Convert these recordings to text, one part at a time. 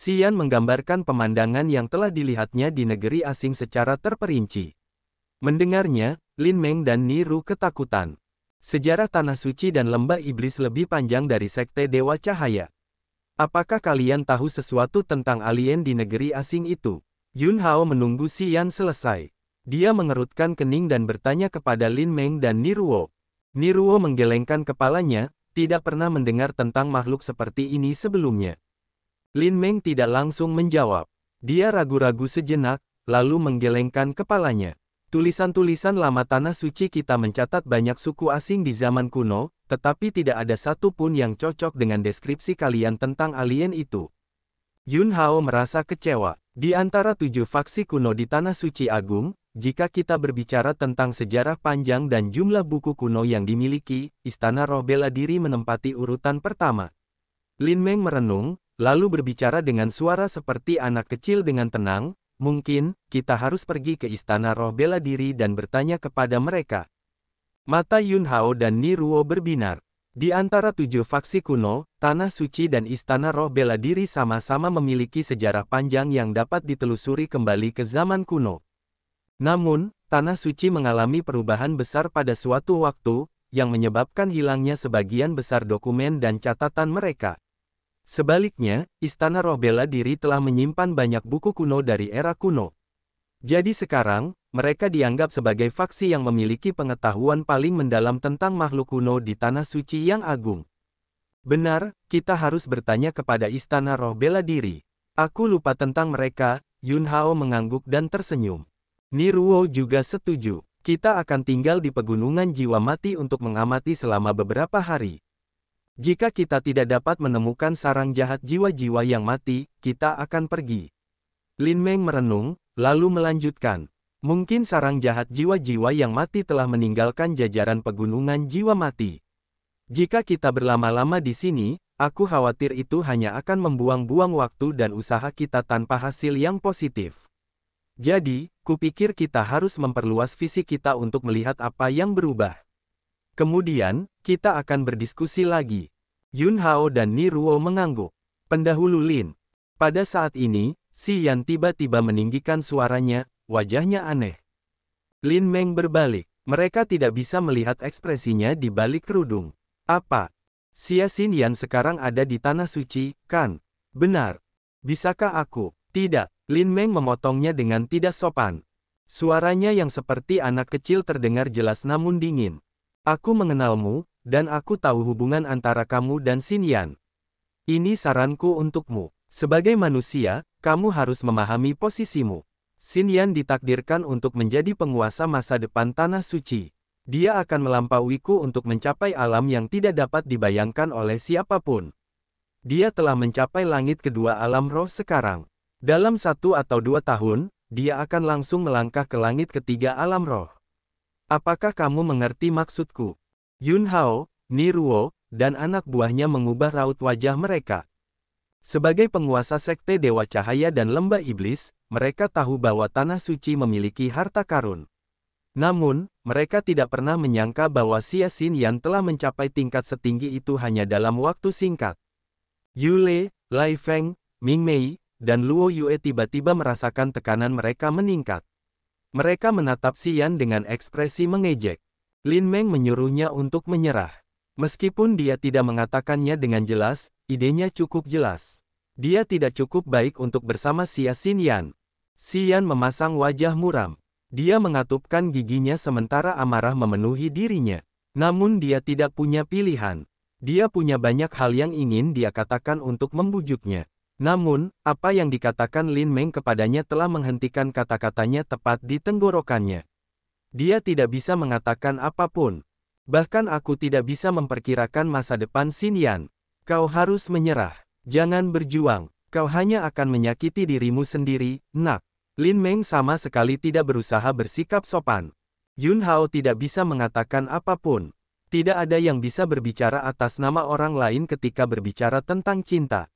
Xian menggambarkan pemandangan yang telah dilihatnya di negeri asing secara terperinci. Mendengarnya, Lin Meng dan Niru ketakutan. Sejarah Tanah Suci dan Lembah Iblis lebih panjang dari Sekte Dewa Cahaya. Apakah kalian tahu sesuatu tentang alien di negeri asing itu? Yun Hao menunggu Xian selesai. Dia mengerutkan kening dan bertanya kepada Lin Meng dan Niruo. Niruo menggelengkan kepalanya, tidak pernah mendengar tentang makhluk seperti ini sebelumnya. Lin Meng tidak langsung menjawab. Dia ragu-ragu sejenak, lalu menggelengkan kepalanya. Tulisan-tulisan lama Tanah Suci kita mencatat banyak suku asing di zaman kuno, tetapi tidak ada satu pun yang cocok dengan deskripsi kalian tentang alien itu. Yun Hao merasa kecewa. Di antara 7 faksi kuno di Tanah Suci Agung, jika kita berbicara tentang sejarah panjang dan jumlah buku kuno yang dimiliki, Istana Roh Bela Diri menempati urutan pertama. Lin Meng merenung, lalu berbicara dengan suara seperti anak kecil dengan tenang. Mungkin, kita harus pergi ke Istana Roh Bela Diri dan bertanya kepada mereka. Mata Yun Hao dan Niruo berbinar. Di antara 7 faksi kuno, Tanah Suci dan Istana Roh Bela Diri sama-sama memiliki sejarah panjang yang dapat ditelusuri kembali ke zaman kuno. Namun, Tanah Suci mengalami perubahan besar pada suatu waktu, yang menyebabkan hilangnya sebagian besar dokumen dan catatan mereka. Sebaliknya, Istana Roh Bela Diri telah menyimpan banyak buku kuno dari era kuno. Jadi sekarang, mereka dianggap sebagai faksi yang memiliki pengetahuan paling mendalam tentang makhluk kuno di Tanah Suci yang agung. Benar, kita harus bertanya kepada Istana Roh Bela Diri. Aku lupa tentang mereka, Yun Hao mengangguk dan tersenyum. Niruo juga setuju. Kita akan tinggal di Pegunungan Jiwa Mati untuk mengamati selama beberapa hari. Jika kita tidak dapat menemukan sarang jahat jiwa-jiwa yang mati, kita akan pergi. Lin Meng merenung, lalu melanjutkan. Mungkin sarang jahat jiwa-jiwa yang mati telah meninggalkan jajaran Pegunungan Jiwa Mati. Jika kita berlama-lama di sini, aku khawatir itu hanya akan membuang-buang waktu dan usaha kita tanpa hasil yang positif. Jadi, kupikir kita harus memperluas visi kita untuk melihat apa yang berubah. Kemudian, kita akan berdiskusi lagi. Yun Hao dan Niruo mengangguk. Pendahulu Lin. Pada saat ini, Xian tiba-tiba meninggikan suaranya, wajahnya aneh. Lin Meng berbalik. Mereka tidak bisa melihat ekspresinya di balik kerudung. Apa? Xia Xinyan sekarang ada di Tanah Suci, kan? Benar. Bisakah aku? Tidak. Lin Meng memotongnya dengan tidak sopan. Suaranya yang seperti anak kecil terdengar jelas namun dingin. Aku mengenalmu, dan aku tahu hubungan antara kamu dan Xinyan. Ini saranku untukmu. Sebagai manusia, kamu harus memahami posisimu. Xinyan ditakdirkan untuk menjadi penguasa masa depan Tanah Suci. Dia akan melampauiku untuk mencapai alam yang tidak dapat dibayangkan oleh siapapun. Dia telah mencapai langit kedua alam roh sekarang. Dalam 1 atau 2 tahun, dia akan langsung melangkah ke langit ketiga alam roh. Apakah kamu mengerti maksudku? Yun Hao, Niruo, dan anak buahnya mengubah raut wajah mereka. Sebagai penguasa Sekte Dewa Cahaya dan Lembah Iblis, mereka tahu bahwa Tanah Suci memiliki harta karun. Namun, mereka tidak pernah menyangka bahwa Xia Xinyan telah mencapai tingkat setinggi itu hanya dalam waktu singkat. Yule, Lai Feng, Ming Mei, dan Luo Yue tiba-tiba merasakan tekanan mereka meningkat. Mereka menatap Xian dengan ekspresi mengejek. Lin Meng menyuruhnya untuk menyerah. Meskipun dia tidak mengatakannya dengan jelas, idenya cukup jelas. Dia tidak cukup baik untuk bersama Xia Xinyan. Xian memasang wajah muram. Dia mengatupkan giginya sementara amarah memenuhi dirinya. Namun dia tidak punya pilihan. Dia punya banyak hal yang ingin dia katakan untuk membujuknya. Namun, apa yang dikatakan Lin Meng kepadanya telah menghentikan kata-katanya tepat di tenggorokannya. Dia tidak bisa mengatakan apapun. Bahkan aku tidak bisa memperkirakan masa depan Xinyan. Kau harus menyerah. Jangan berjuang. Kau hanya akan menyakiti dirimu sendiri, nak. Lin Meng sama sekali tidak berusaha bersikap sopan. Yun Hao tidak bisa mengatakan apapun. Tidak ada yang bisa berbicara atas nama orang lain ketika berbicara tentang cinta.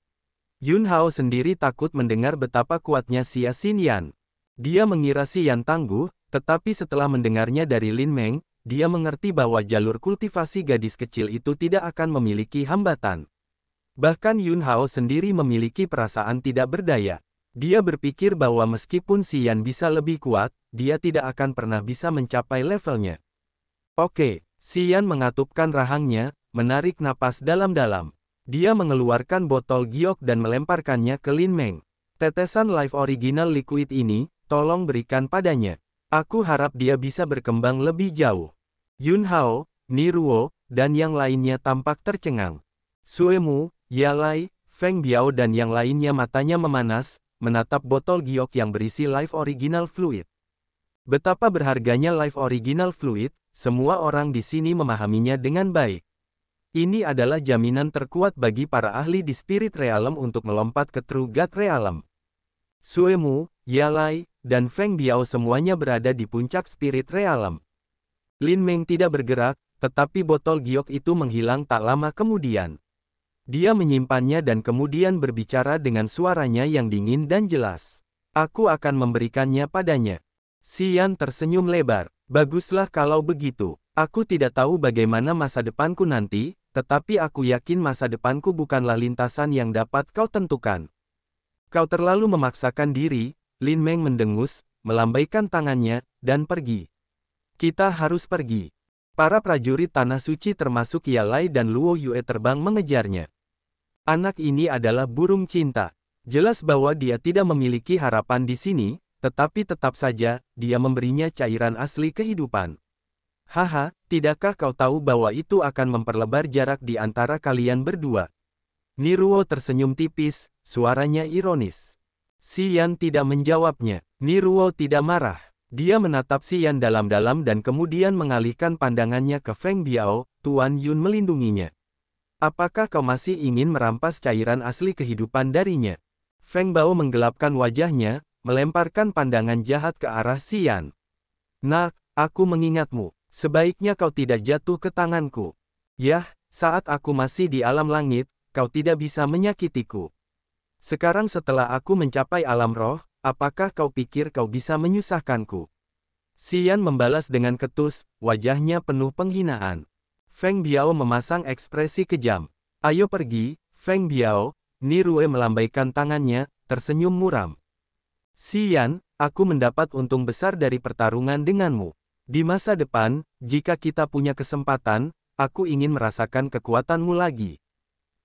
Yun Hao sendiri takut mendengar betapa kuatnya Xia Xinyan. Dia mengira Xian tangguh, tetapi setelah mendengarnya dari Lin Meng, dia mengerti bahwa jalur kultivasi gadis kecil itu tidak akan memiliki hambatan. Bahkan Yun Hao sendiri memiliki perasaan tidak berdaya. Dia berpikir bahwa meskipun Xian bisa lebih kuat, dia tidak akan pernah bisa mencapai levelnya. Oke, Xian mengatupkan rahangnya, menarik napas dalam-dalam. Dia mengeluarkan botol giok dan melemparkannya ke Lin Meng. Tetesan Life Original Liquid ini, tolong berikan padanya. Aku harap dia bisa berkembang lebih jauh. Yun Hao, Ni Ruo, dan yang lainnya tampak tercengang. Suemu, Yalai, Feng Biao dan yang lainnya matanya memanas, menatap botol giok yang berisi Life Original Fluid. Betapa berharganya Life Original Fluid, semua orang di sini memahaminya dengan baik. Ini adalah jaminan terkuat bagi para ahli di Spirit Realm untuk melompat ke True God Realm. Suemu, Yalai, dan Feng Biao semuanya berada di puncak Spirit Realm. Lin Meng tidak bergerak, tetapi botol giok itu menghilang tak lama kemudian. Dia menyimpannya dan kemudian berbicara dengan suaranya yang dingin dan jelas. Aku akan memberikannya padanya. Xian tersenyum lebar. Baguslah kalau begitu. Aku tidak tahu bagaimana masa depanku nanti, tetapi aku yakin masa depanku bukanlah lintasan yang dapat kau tentukan. Kau terlalu memaksakan diri, Lin Meng mendengus, melambaikan tangannya, dan pergi. Kita harus pergi. Para prajurit Tanah Suci termasuk Yalai dan Luo Yue terbang mengejarnya. Anak ini adalah burung cinta. Jelas bahwa dia tidak memiliki harapan di sini, tetapi tetap saja, dia memberinya cairan asli kehidupan. Haha, tidakkah kau tahu bahwa itu akan memperlebar jarak di antara kalian berdua? Ni Ruo tersenyum tipis, suaranya ironis. Xian tidak menjawabnya. Ni Ruo tidak marah. Dia menatap Xian dalam-dalam dan kemudian mengalihkan pandangannya ke Feng Biao, Tuan Yun melindunginya. Apakah kau masih ingin merampas cairan asli kehidupan darinya? Feng Bao menggelapkan wajahnya, melemparkan pandangan jahat ke arah Xian. Nak, aku mengingatmu, sebaiknya kau tidak jatuh ke tanganku. Yah, saat aku masih di alam langit, kau tidak bisa menyakitiku. Sekarang setelah aku mencapai alam roh, apakah kau pikir kau bisa menyusahkanku? Xian membalas dengan ketus, wajahnya penuh penghinaan. Feng Biao memasang ekspresi kejam. Ayo pergi, Feng Biao. Ni Ruo melambaikan tangannya, tersenyum muram. Xian, aku mendapat untung besar dari pertarungan denganmu. Di masa depan, jika kita punya kesempatan, aku ingin merasakan kekuatanmu lagi.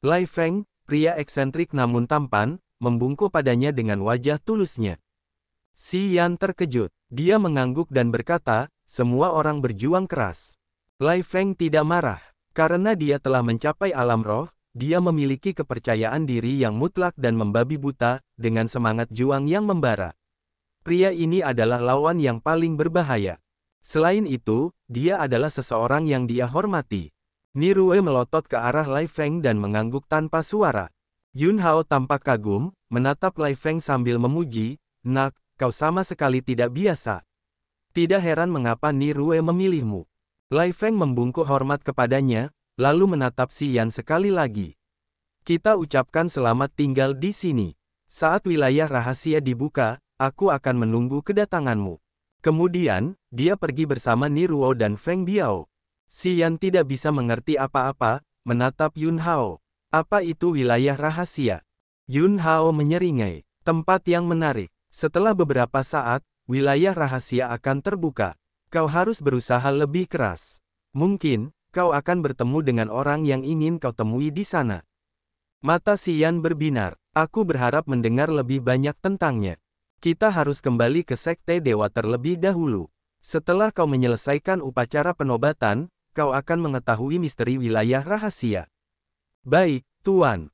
Lai Feng, pria eksentrik namun tampan, membungkuk padanya dengan wajah tulusnya. Xian terkejut. Dia mengangguk dan berkata, semua orang berjuang keras. Lai Feng tidak marah. Karena dia telah mencapai alam roh, dia memiliki kepercayaan diri yang mutlak dan membabi buta, dengan semangat juang yang membara. Pria ini adalah lawan yang paling berbahaya. Selain itu, dia adalah seseorang yang dia hormati. Ni Ruo melotot ke arah Lai Feng dan mengangguk tanpa suara. Yun Hao tampak kagum, menatap Lai Feng sambil memuji, "Nak, kau sama sekali tidak biasa. Tidak heran mengapa Ni Ruo memilihmu." Lai Feng membungkuk hormat kepadanya, lalu menatap Xian sekali lagi. "Kita ucapkan selamat tinggal di sini. Saat wilayah rahasia dibuka, aku akan menunggu kedatanganmu." Kemudian, dia pergi bersama Ni Ruo dan Feng Biao. Xian tidak bisa mengerti apa-apa, menatap Yun Hao. Apa itu wilayah rahasia? Yun Hao menyeringai. Tempat yang menarik. Setelah beberapa saat, wilayah rahasia akan terbuka. Kau harus berusaha lebih keras. Mungkin, kau akan bertemu dengan orang yang ingin kau temui di sana. Mata Xian berbinar. Aku berharap mendengar lebih banyak tentangnya. Kita harus kembali ke Sekte Dewa terlebih dahulu. Setelah kau menyelesaikan upacara penobatan, kau akan mengetahui misteri wilayah rahasia. Baik, Tuan.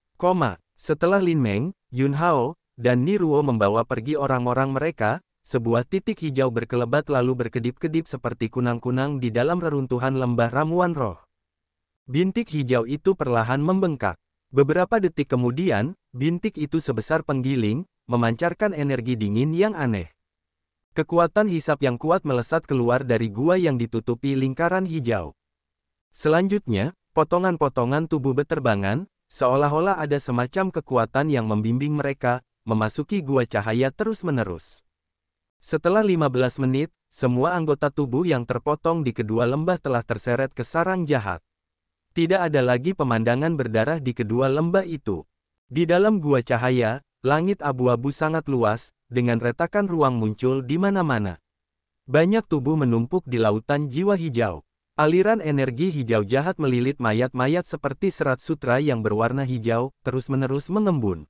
Setelah Lin Meng, Yun Hao, dan Ni Ruo membawa pergi orang-orang mereka, sebuah titik hijau berkelebat lalu berkedip-kedip seperti kunang-kunang di dalam reruntuhan lembah ramuan roh. Bintik hijau itu perlahan membengkak. Beberapa detik kemudian, bintik itu sebesar penggiling, memancarkan energi dingin yang aneh. Kekuatan hisap yang kuat melesat keluar dari gua yang ditutupi lingkaran hijau. Selanjutnya, potongan-potongan tubuh beterbangan, seolah-olah ada semacam kekuatan yang membimbing mereka, memasuki gua cahaya terus-menerus. Setelah 15 menit, semua anggota tubuh yang terpotong di kedua lembah telah terseret ke sarang jahat. Tidak ada lagi pemandangan berdarah di kedua lembah itu. Di dalam gua cahaya, langit abu-abu sangat luas, dengan retakan ruang muncul di mana-mana. Banyak tubuh menumpuk di lautan jiwa hijau. Aliran energi hijau jahat melilit mayat-mayat seperti serat sutra yang berwarna hijau, terus-menerus mengembun.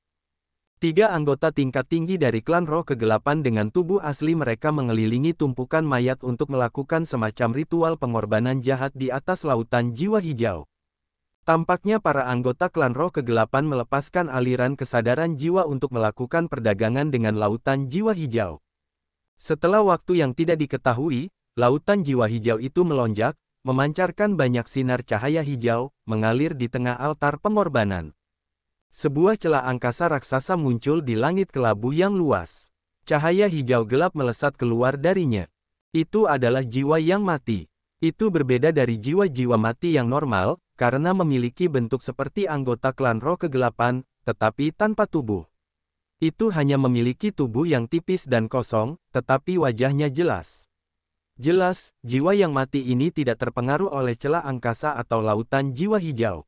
3 anggota tingkat tinggi dari klan roh kegelapan dengan tubuh asli mereka mengelilingi tumpukan mayat untuk melakukan semacam ritual pengorbanan jahat di atas lautan jiwa hijau. Tampaknya para anggota klan roh kegelapan melepaskan aliran kesadaran jiwa untuk melakukan perdagangan dengan lautan jiwa hijau. Setelah waktu yang tidak diketahui, lautan jiwa hijau itu melonjak, memancarkan banyak sinar cahaya hijau, mengalir di tengah altar pengorbanan. Sebuah celah angkasa raksasa muncul di langit kelabu yang luas. Cahaya hijau gelap melesat keluar darinya. Itu adalah jiwa yang mati. Itu berbeda dari jiwa-jiwa mati yang normal, karena memiliki bentuk seperti anggota klan roh kegelapan, tetapi tanpa tubuh. Itu hanya memiliki tubuh yang tipis dan kosong, tetapi wajahnya jelas. Jelas, jiwa yang mati ini tidak terpengaruh oleh celah angkasa atau lautan jiwa hijau.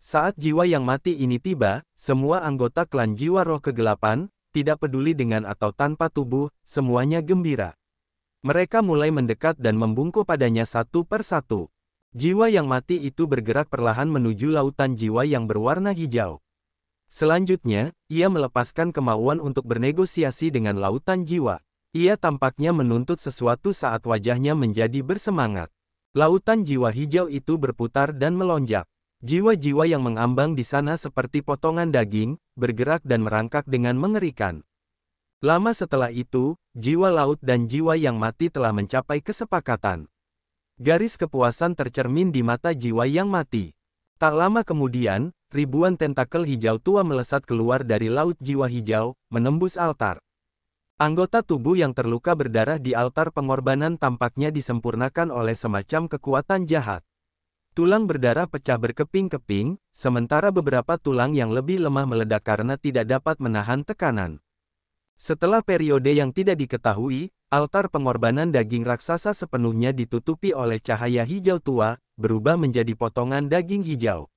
Saat jiwa yang mati ini tiba, semua anggota klan jiwa roh kegelapan, tidak peduli dengan atau tanpa tubuh, semuanya gembira. Mereka mulai mendekat dan membungkuk padanya satu per satu. Jiwa yang mati itu bergerak perlahan menuju lautan jiwa yang berwarna hijau. Selanjutnya, ia melepaskan kemauan untuk bernegosiasi dengan lautan jiwa. Ia tampaknya menuntut sesuatu saat wajahnya menjadi bersemangat. Lautan jiwa hijau itu berputar dan melonjak. Jiwa-jiwa yang mengambang di sana seperti potongan daging, bergerak dan merangkak dengan mengerikan. Lama setelah itu, jiwa laut dan jiwa yang mati telah mencapai kesepakatan. Garis kepuasan tercermin di mata jiwa yang mati. Tak lama kemudian, ribuan tentakel hijau tua melesat keluar dari laut jiwa hijau, menembus altar. Anggota tubuh yang terluka berdarah di altar pengorbanan tampaknya disempurnakan oleh semacam kekuatan jahat. Tulang berdarah pecah berkeping-keping, sementara beberapa tulang yang lebih lemah meledak karena tidak dapat menahan tekanan. Setelah periode yang tidak diketahui, altar pengorbanan daging raksasa sepenuhnya ditutupi oleh cahaya hijau tua, berubah menjadi potongan daging hijau.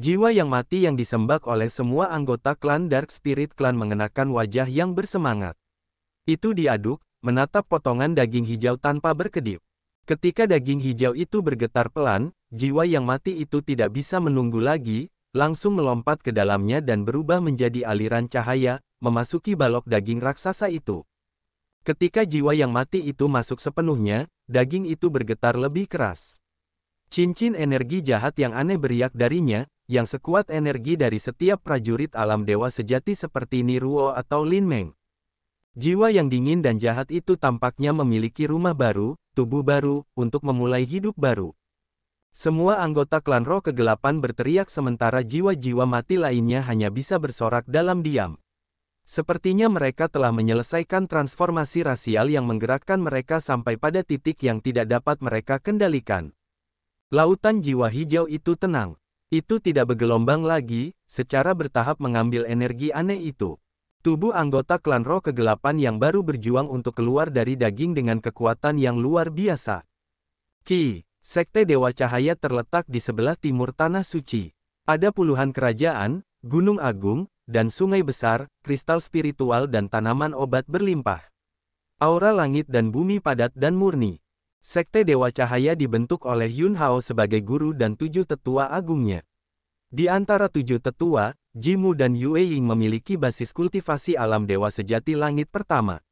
Jiwa yang mati yang disembah oleh semua anggota klan Dark Spirit Clan mengenakan wajah yang bersemangat. Itu diaduk, menatap potongan daging hijau tanpa berkedip. Ketika daging hijau itu bergetar pelan, jiwa yang mati itu tidak bisa menunggu lagi, langsung melompat ke dalamnya dan berubah menjadi aliran cahaya, memasuki balok daging raksasa itu. Ketika jiwa yang mati itu masuk sepenuhnya, daging itu bergetar lebih keras. Cincin energi jahat yang aneh beriak darinya, yang sekuat energi dari setiap prajurit alam dewa sejati seperti Niruo atau Lin Meng. Jiwa yang dingin dan jahat itu tampaknya memiliki rumah baru, tubuh baru, untuk memulai hidup baru. Semua anggota klan roh kegelapan berteriak sementara jiwa-jiwa mati lainnya hanya bisa bersorak dalam diam. Sepertinya mereka telah menyelesaikan transformasi rasial yang menggerakkan mereka sampai pada titik yang tidak dapat mereka kendalikan. Lautan jiwa hijau itu tenang. Itu tidak bergelombang lagi, secara bertahap mengambil energi aneh itu. Tubuh anggota klan roh kegelapan yang baru berjuang untuk keluar dari daging dengan kekuatan yang luar biasa. Ki, Sekte Dewa Cahaya terletak di sebelah timur Tanah Suci. Ada puluhan kerajaan, gunung agung, dan sungai besar, kristal spiritual dan tanaman obat berlimpah. Aura langit dan bumi padat dan murni. Sekte Dewa Cahaya dibentuk oleh Yun Hao sebagai guru dan 7 tetua agungnya. Di antara 7 tetua, Jimu dan Yue Ying memiliki basis kultivasi alam dewa sejati langit pertama.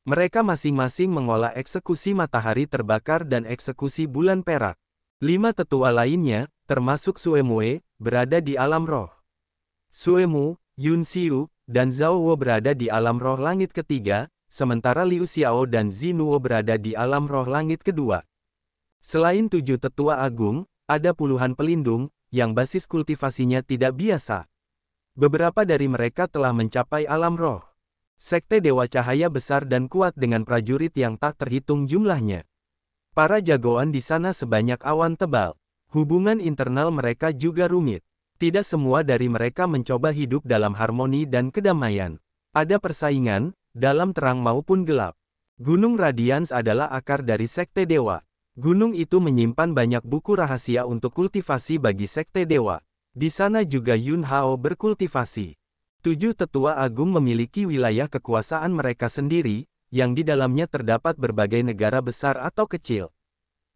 Mereka masing-masing mengolah eksekusi matahari terbakar dan eksekusi bulan perak. 5 tetua lainnya, termasuk Suemue, berada di alam roh. Suemu, Yun Xiu, dan Zhao Wo berada di alam roh langit ketiga, sementara Liu Xiao dan Zinuo berada di alam roh langit kedua. Selain 7 tetua agung, ada puluhan pelindung, yang basis kultivasinya tidak biasa. Beberapa dari mereka telah mencapai alam roh. Sekte Dewa Cahaya besar dan kuat dengan prajurit yang tak terhitung jumlahnya. Para jagoan di sana sebanyak awan tebal. Hubungan internal mereka juga rumit. Tidak semua dari mereka mencoba hidup dalam harmoni dan kedamaian. Ada persaingan, dalam terang maupun gelap. Gunung Radiance adalah akar dari Sekte Dewa. Gunung itu menyimpan banyak buku rahasia untuk kultivasi bagi Sekte Dewa. Di sana juga Yun Hao berkultivasi. 7 tetua agung memiliki wilayah kekuasaan mereka sendiri, yang di dalamnya terdapat berbagai negara besar atau kecil.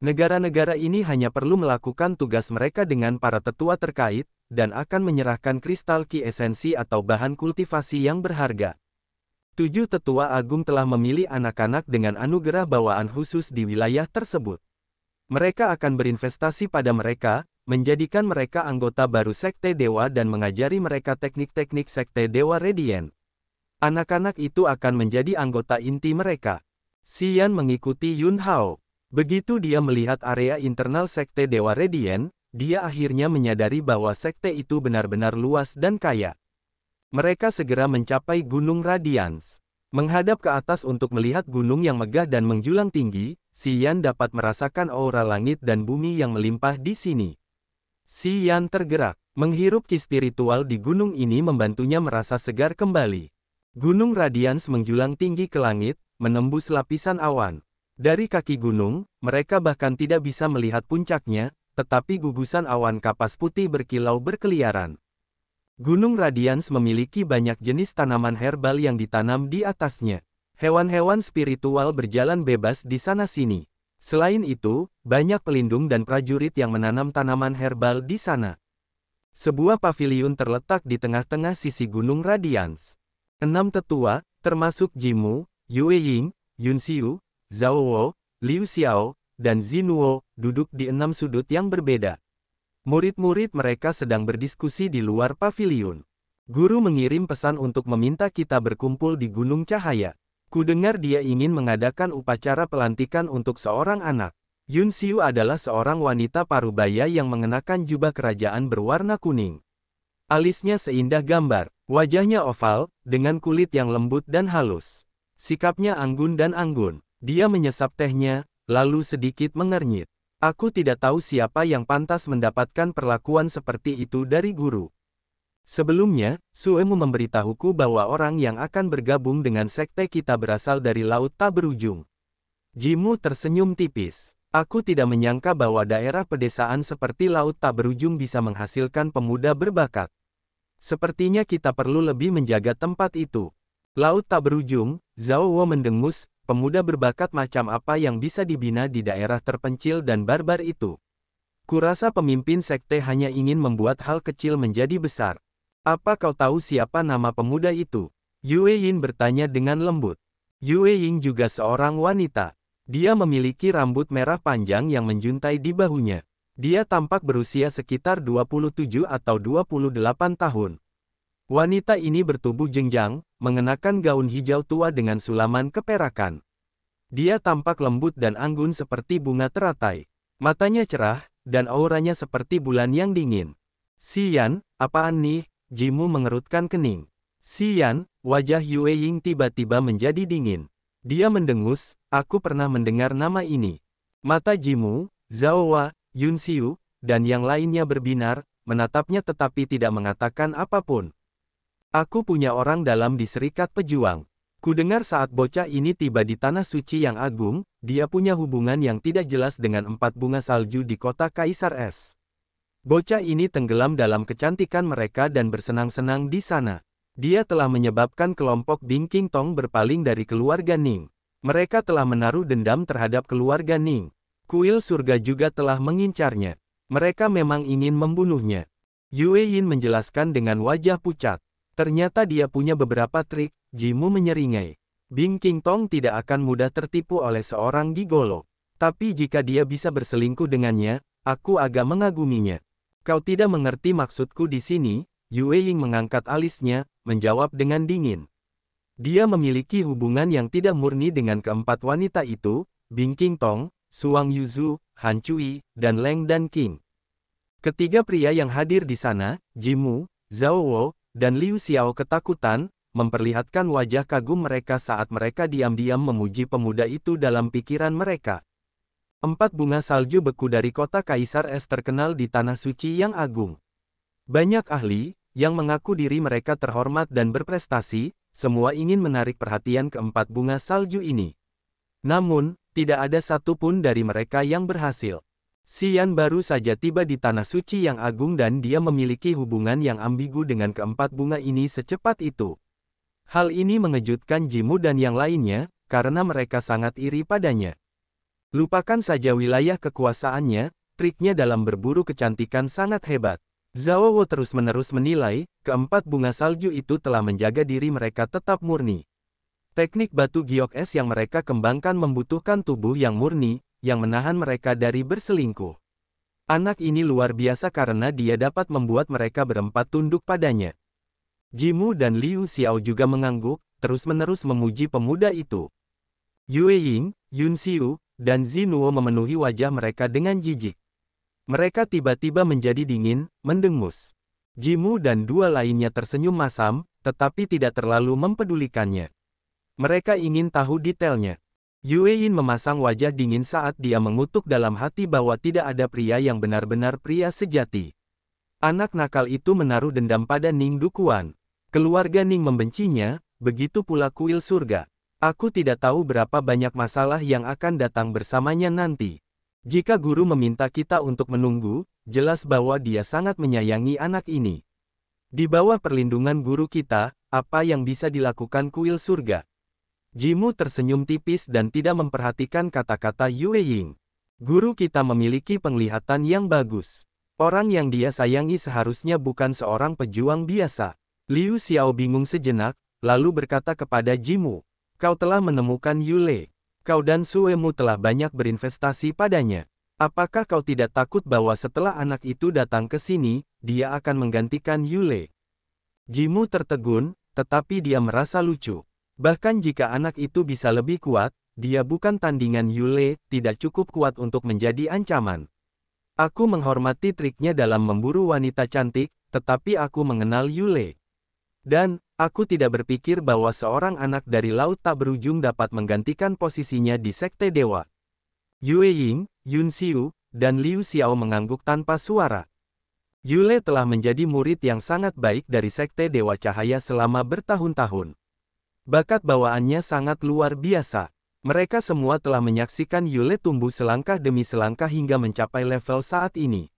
Negara-negara ini hanya perlu melakukan tugas mereka dengan para tetua terkait, dan akan menyerahkan kristal ki esensi atau bahan kultivasi yang berharga. 7 tetua agung telah memilih anak-anak dengan anugerah bawaan khusus di wilayah tersebut. Mereka akan berinvestasi pada mereka, menjadikan mereka anggota baru Sekte Dewa dan mengajari mereka teknik-teknik Sekte Dewa Radiant. Anak-anak itu akan menjadi anggota inti mereka. Xian mengikuti Yun Hao. Begitu dia melihat area internal Sekte Dewa Radiant, dia akhirnya menyadari bahwa sekte itu benar-benar luas dan kaya. Mereka segera mencapai Gunung Radiance. Menghadap ke atas untuk melihat gunung yang megah dan menjulang tinggi, Xian dapat merasakan aura langit dan bumi yang melimpah di sini. Xian tergerak. Menghirup ki spiritual di gunung ini membantunya merasa segar kembali. Gunung Radiance menjulang tinggi ke langit, menembus lapisan awan. Dari kaki gunung, mereka bahkan tidak bisa melihat puncaknya, tetapi gugusan awan kapas putih berkilau berkeliaran. Gunung Radiance memiliki banyak jenis tanaman herbal yang ditanam di atasnya. Hewan-hewan spiritual berjalan bebas di sana-sini. Selain itu, banyak pelindung dan prajurit yang menanam tanaman herbal di sana. Sebuah paviliun terletak di tengah-tengah sisi Gunung Radiance. 6 tetua, termasuk Jimu, Yue Ying, Yun Xiu, Zhao Wo, Liu Xiao, dan Zinuo, duduk di 6 sudut yang berbeda. Murid-murid mereka sedang berdiskusi di luar paviliun. Guru mengirim pesan untuk meminta kita berkumpul di Gunung Cahaya. Kudengar dia ingin mengadakan upacara pelantikan untuk seorang anak. Yun Xiu adalah seorang wanita parubaya yang mengenakan jubah kerajaan berwarna kuning. Alisnya seindah gambar, wajahnya oval, dengan kulit yang lembut dan halus. Sikapnya anggun dan anggun. Dia menyesap tehnya, lalu sedikit mengernyit. Aku tidak tahu siapa yang pantas mendapatkan perlakuan seperti itu dari guru. Sebelumnya, Suemu memberitahuku bahwa orang yang akan bergabung dengan sekte kita berasal dari laut tak berujung. Jimu tersenyum tipis. Aku tidak menyangka bahwa daerah pedesaan seperti laut tak berujung bisa menghasilkan pemuda berbakat. Sepertinya kita perlu lebih menjaga tempat itu. Laut tak berujung, Zhao Wo mendengus, pemuda berbakat macam apa yang bisa dibina di daerah terpencil dan barbar itu. Kurasa pemimpin sekte hanya ingin membuat hal kecil menjadi besar. Apa kau tahu siapa nama pemuda itu? Yue Yin bertanya dengan lembut. Yue Ying juga seorang wanita. Dia memiliki rambut merah panjang yang menjuntai di bahunya. Dia tampak berusia sekitar 27 atau 28 tahun. Wanita ini bertubuh jenjang, mengenakan gaun hijau tua dengan sulaman keperakan. Dia tampak lembut dan anggun seperti bunga teratai. Matanya cerah, dan auranya seperti bulan yang dingin. Xian, apaan nih? Jimu mengerutkan kening. Xian, wajah Yue Ying tiba-tiba menjadi dingin. Dia mendengus, aku pernah mendengar nama ini. Mata Jimu, Zhao Wa, Yun Xiu, dan yang lainnya berbinar, menatapnya tetapi tidak mengatakan apapun. Aku punya orang dalam di Serikat Pejuang. Kudengar saat bocah ini tiba di Tanah Suci yang agung, dia punya hubungan yang tidak jelas dengan 4 bunga salju di kota Kaisar Es. Bocah ini tenggelam dalam kecantikan mereka dan bersenang-senang di sana. Dia telah menyebabkan kelompok Bing King Tong berpaling dari keluarga Ning. Mereka telah menaruh dendam terhadap keluarga Ning. Kuil surga juga telah mengincarnya. Mereka memang ingin membunuhnya. Yue Yin menjelaskan dengan wajah pucat. Ternyata dia punya beberapa trik, Jimu menyeringai. Bing King Tong tidak akan mudah tertipu oleh seorang gigolo. Tapi jika dia bisa berselingkuh dengannya, aku agak mengaguminya. Kau tidak mengerti maksudku di sini, Yue Ying mengangkat alisnya, menjawab dengan dingin. Dia memiliki hubungan yang tidak murni dengan keempat wanita itu, Bing King Tong, Suang Yuzu, Han Cui, dan Leng Dan King. Ketiga pria yang hadir di sana, Jimu, Zhao Wo, dan Liu Xiao ketakutan, memperlihatkan wajah kagum mereka saat mereka diam-diam memuji pemuda itu dalam pikiran mereka. 4 bunga salju beku dari kota Kaisar Es terkenal di Tanah Suci yang agung. Banyak ahli, yang mengaku diri mereka terhormat dan berprestasi, semua ingin menarik perhatian ke 4 bunga salju ini. Namun, tidak ada satupun dari mereka yang berhasil. Xian baru saja tiba di Tanah Suci yang agung dan dia memiliki hubungan yang ambigu dengan keempat bunga ini secepat itu. Hal ini mengejutkan Jimu dan yang lainnya, karena mereka sangat iri padanya. Lupakan saja wilayah kekuasaannya, triknya dalam berburu kecantikan sangat hebat. Zhao Wo terus-menerus menilai, keempat bunga salju itu telah menjaga diri mereka tetap murni. Teknik batu giok es yang mereka kembangkan membutuhkan tubuh yang murni, yang menahan mereka dari berselingkuh. Anak ini luar biasa karena dia dapat membuat mereka berempat tunduk padanya. Jimu dan Liu Xiao juga mengangguk, terus-menerus memuji pemuda itu. Yue Ying, Yun Xiu, dan Zinuo memenuhi wajah mereka dengan jijik. Mereka tiba-tiba menjadi dingin, mendengus. Jimu dan dua lainnya tersenyum masam, tetapi tidak terlalu mempedulikannya. Mereka ingin tahu detailnya. Yue Yin memasang wajah dingin saat dia mengutuk dalam hati bahwa tidak ada pria yang benar-benar pria sejati. Anak nakal itu menaruh dendam pada Ning Dukuan. Keluarga Ning membencinya, begitu pula kuil surga. Aku tidak tahu berapa banyak masalah yang akan datang bersamanya nanti. Jika guru meminta kita untuk menunggu, jelas bahwa dia sangat menyayangi anak ini. Di bawah perlindungan guru kita, apa yang bisa dilakukan kuil surga? Jimu tersenyum tipis dan tidak memperhatikan kata-kata Yue Ying. Guru kita memiliki penglihatan yang bagus. Orang yang dia sayangi seharusnya bukan seorang pejuang biasa. Liu Xiao bingung sejenak, lalu berkata kepada Jimu, "Kau telah menemukan Yule. Kau dan Suemu telah banyak berinvestasi padanya. Apakah kau tidak takut bahwa setelah anak itu datang ke sini, dia akan menggantikan Yule?" Jimu tertegun, tetapi dia merasa lucu. Bahkan jika anak itu bisa lebih kuat, dia bukan tandingan Yule, tidak cukup kuat untuk menjadi ancaman. Aku menghormati triknya dalam memburu wanita cantik, tetapi aku mengenal Yule. Dan, aku tidak berpikir bahwa seorang anak dari laut tak berujung dapat menggantikan posisinya di Sekte Dewa. Yue Ying, Yun Xiu, dan Liu Xiao mengangguk tanpa suara. Yule telah menjadi murid yang sangat baik dari Sekte Dewa Cahaya selama bertahun-tahun. Bakat bawaannya sangat luar biasa. Mereka semua telah menyaksikan Yule tumbuh selangkah demi selangkah hingga mencapai level saat ini.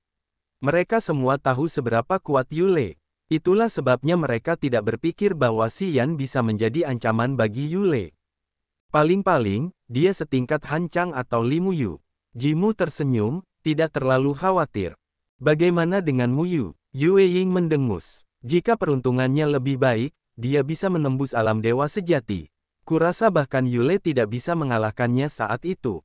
Mereka semua tahu seberapa kuat Yule. Itulah sebabnya mereka tidak berpikir bahwa Xian bisa menjadi ancaman bagi Yule. Paling-paling, dia setingkat Han Chang atau Li Muyu. Jimu tersenyum, tidak terlalu khawatir. Bagaimana dengan Muyu? Yue Ying mendengus. Jika peruntungannya lebih baik, dia bisa menembus alam dewa sejati. Kurasa bahkan Yule tidak bisa mengalahkannya saat itu.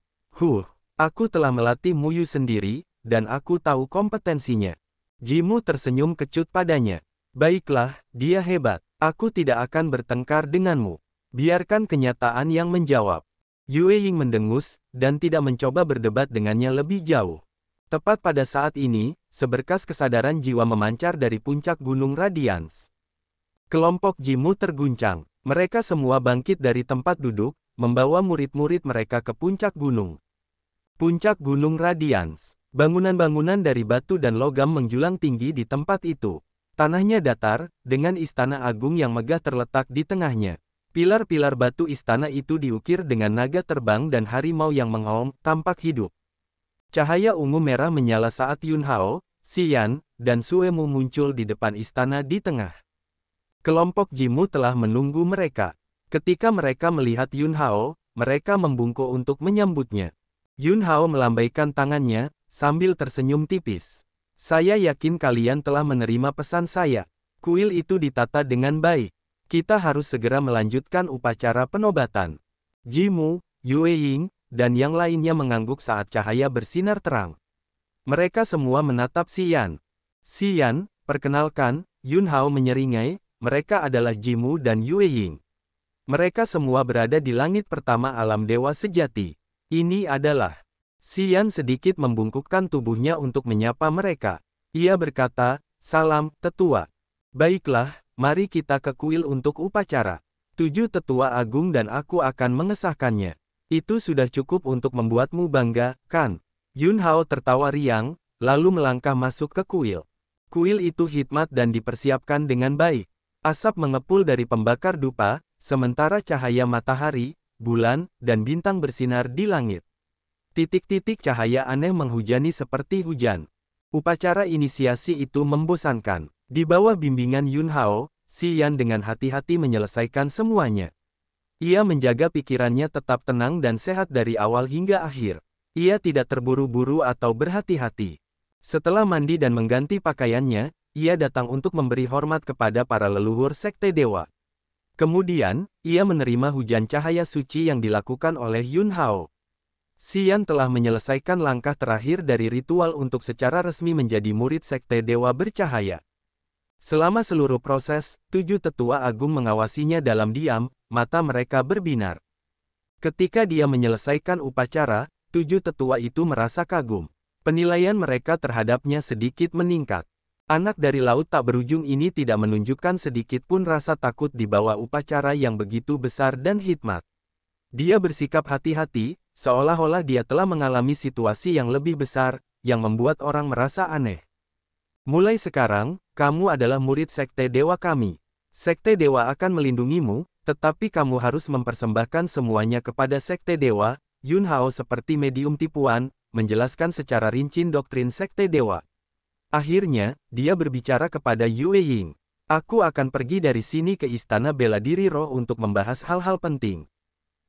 Aku telah melatih Muyu sendiri, dan aku tahu kompetensinya. Jimu tersenyum kecut padanya. Baiklah, dia hebat. Aku tidak akan bertengkar denganmu. Biarkan kenyataan yang menjawab. Yue Ying mendengus, dan tidak mencoba berdebat dengannya lebih jauh. Tepat pada saat ini, seberkas kesadaran jiwa memancar dari puncak Gunung Radiance. Kelompok Jimu terguncang. Mereka semua bangkit dari tempat duduk, membawa murid-murid mereka ke puncak gunung. Puncak Gunung Radiance. Bangunan-bangunan dari batu dan logam menjulang tinggi di tempat itu. Tanahnya datar, dengan istana agung yang megah terletak di tengahnya. Pilar-pilar batu istana itu diukir dengan naga terbang dan harimau yang mengaum, tampak hidup. Cahaya ungu merah menyala saat Yun Hao, Xian, dan Suemu muncul di depan istana di tengah. Kelompok Jimu telah menunggu mereka. Ketika mereka melihat Yun Hao, mereka membungkuk untuk menyambutnya. Yun Hao melambaikan tangannya, sambil tersenyum tipis. Saya yakin kalian telah menerima pesan saya. Kuil itu ditata dengan baik. Kita harus segera melanjutkan upacara penobatan. Jimu, Yue Ying, dan yang lainnya mengangguk saat cahaya bersinar terang. Mereka semua menatap Xian. Xian, perkenalkan, Yun Hao menyeringai. Mereka adalah Jimu dan Yue Ying. Mereka semua berada di langit pertama alam dewa sejati. Ini adalah. Xian sedikit membungkukkan tubuhnya untuk menyapa mereka. Ia berkata, "Salam, tetua. Baiklah, mari kita ke kuil untuk upacara. 7 tetua agung dan aku akan mengesahkannya. Itu sudah cukup untuk membuatmu bangga, kan?" Yun Hao tertawa riang, lalu melangkah masuk ke kuil. Kuil itu hikmat dan dipersiapkan dengan baik. Asap mengepul dari pembakar dupa, sementara cahaya matahari, bulan, dan bintang bersinar di langit. Titik-titik cahaya aneh menghujani seperti hujan. Upacara inisiasi itu membosankan. Di bawah bimbingan Yun Hao, Xian dengan hati-hati menyelesaikan semuanya. Ia menjaga pikirannya tetap tenang dan sehat dari awal hingga akhir. Ia tidak terburu-buru atau berhati-hati. Setelah mandi dan mengganti pakaiannya, ia datang untuk memberi hormat kepada para leluhur Sekte Dewa. Kemudian, ia menerima hujan cahaya suci yang dilakukan oleh Yun Hao. Xian telah menyelesaikan langkah terakhir dari ritual untuk secara resmi menjadi murid Sekte Dewa Bercahaya. Selama seluruh proses, 7 tetua agung mengawasinya dalam diam, mata mereka berbinar. Ketika dia menyelesaikan upacara, 7 tetua itu merasa kagum. Penilaian mereka terhadapnya sedikit meningkat. Anak dari laut tak berujung ini tidak menunjukkan sedikit pun rasa takut di bawah upacara yang begitu besar dan hikmat. Dia bersikap hati-hati, seolah-olah dia telah mengalami situasi yang lebih besar, yang membuat orang merasa aneh. Mulai sekarang, kamu adalah murid Sekte Dewa kami. Sekte Dewa akan melindungimu, tetapi kamu harus mempersembahkan semuanya kepada Sekte Dewa. Yun Hao seperti medium tipuan, menjelaskan secara rinci doktrin Sekte Dewa. Akhirnya, dia berbicara kepada Yue Ying. Aku akan pergi dari sini ke Istana Bela Diri Roh untuk membahas hal-hal penting.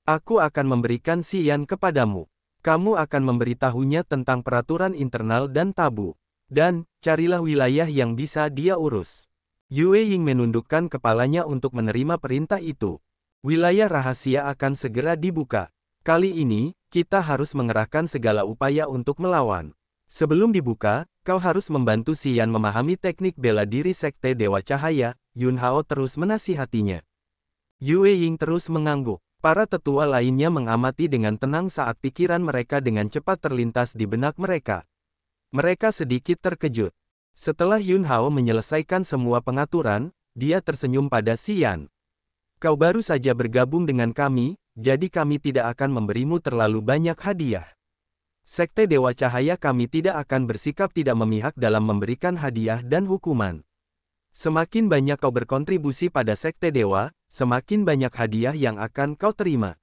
Aku akan memberikan Xian kepadamu. Kamu akan memberitahunya tentang peraturan internal dan tabu. Dan, carilah wilayah yang bisa dia urus. Yue Ying menundukkan kepalanya untuk menerima perintah itu. Wilayah rahasia akan segera dibuka. Kali ini, kita harus mengerahkan segala upaya untuk melawan. Sebelum dibuka, kau harus membantu Xian memahami teknik bela diri Sekte Dewa Cahaya. Yun Hao terus menasihatinya. Yue Ying terus mengangguk. Para tetua lainnya mengamati dengan tenang saat pikiran mereka dengan cepat terlintas di benak mereka. Mereka sedikit terkejut. Setelah Yun Hao menyelesaikan semua pengaturan, dia tersenyum pada Xian. Kau baru saja bergabung dengan kami, jadi kami tidak akan memberimu terlalu banyak hadiah. Sekte Dewa Cahaya kami tidak akan bersikap tidak memihak dalam memberikan hadiah dan hukuman. Semakin banyak kau berkontribusi pada Sekte Dewa, semakin banyak hadiah yang akan kau terima.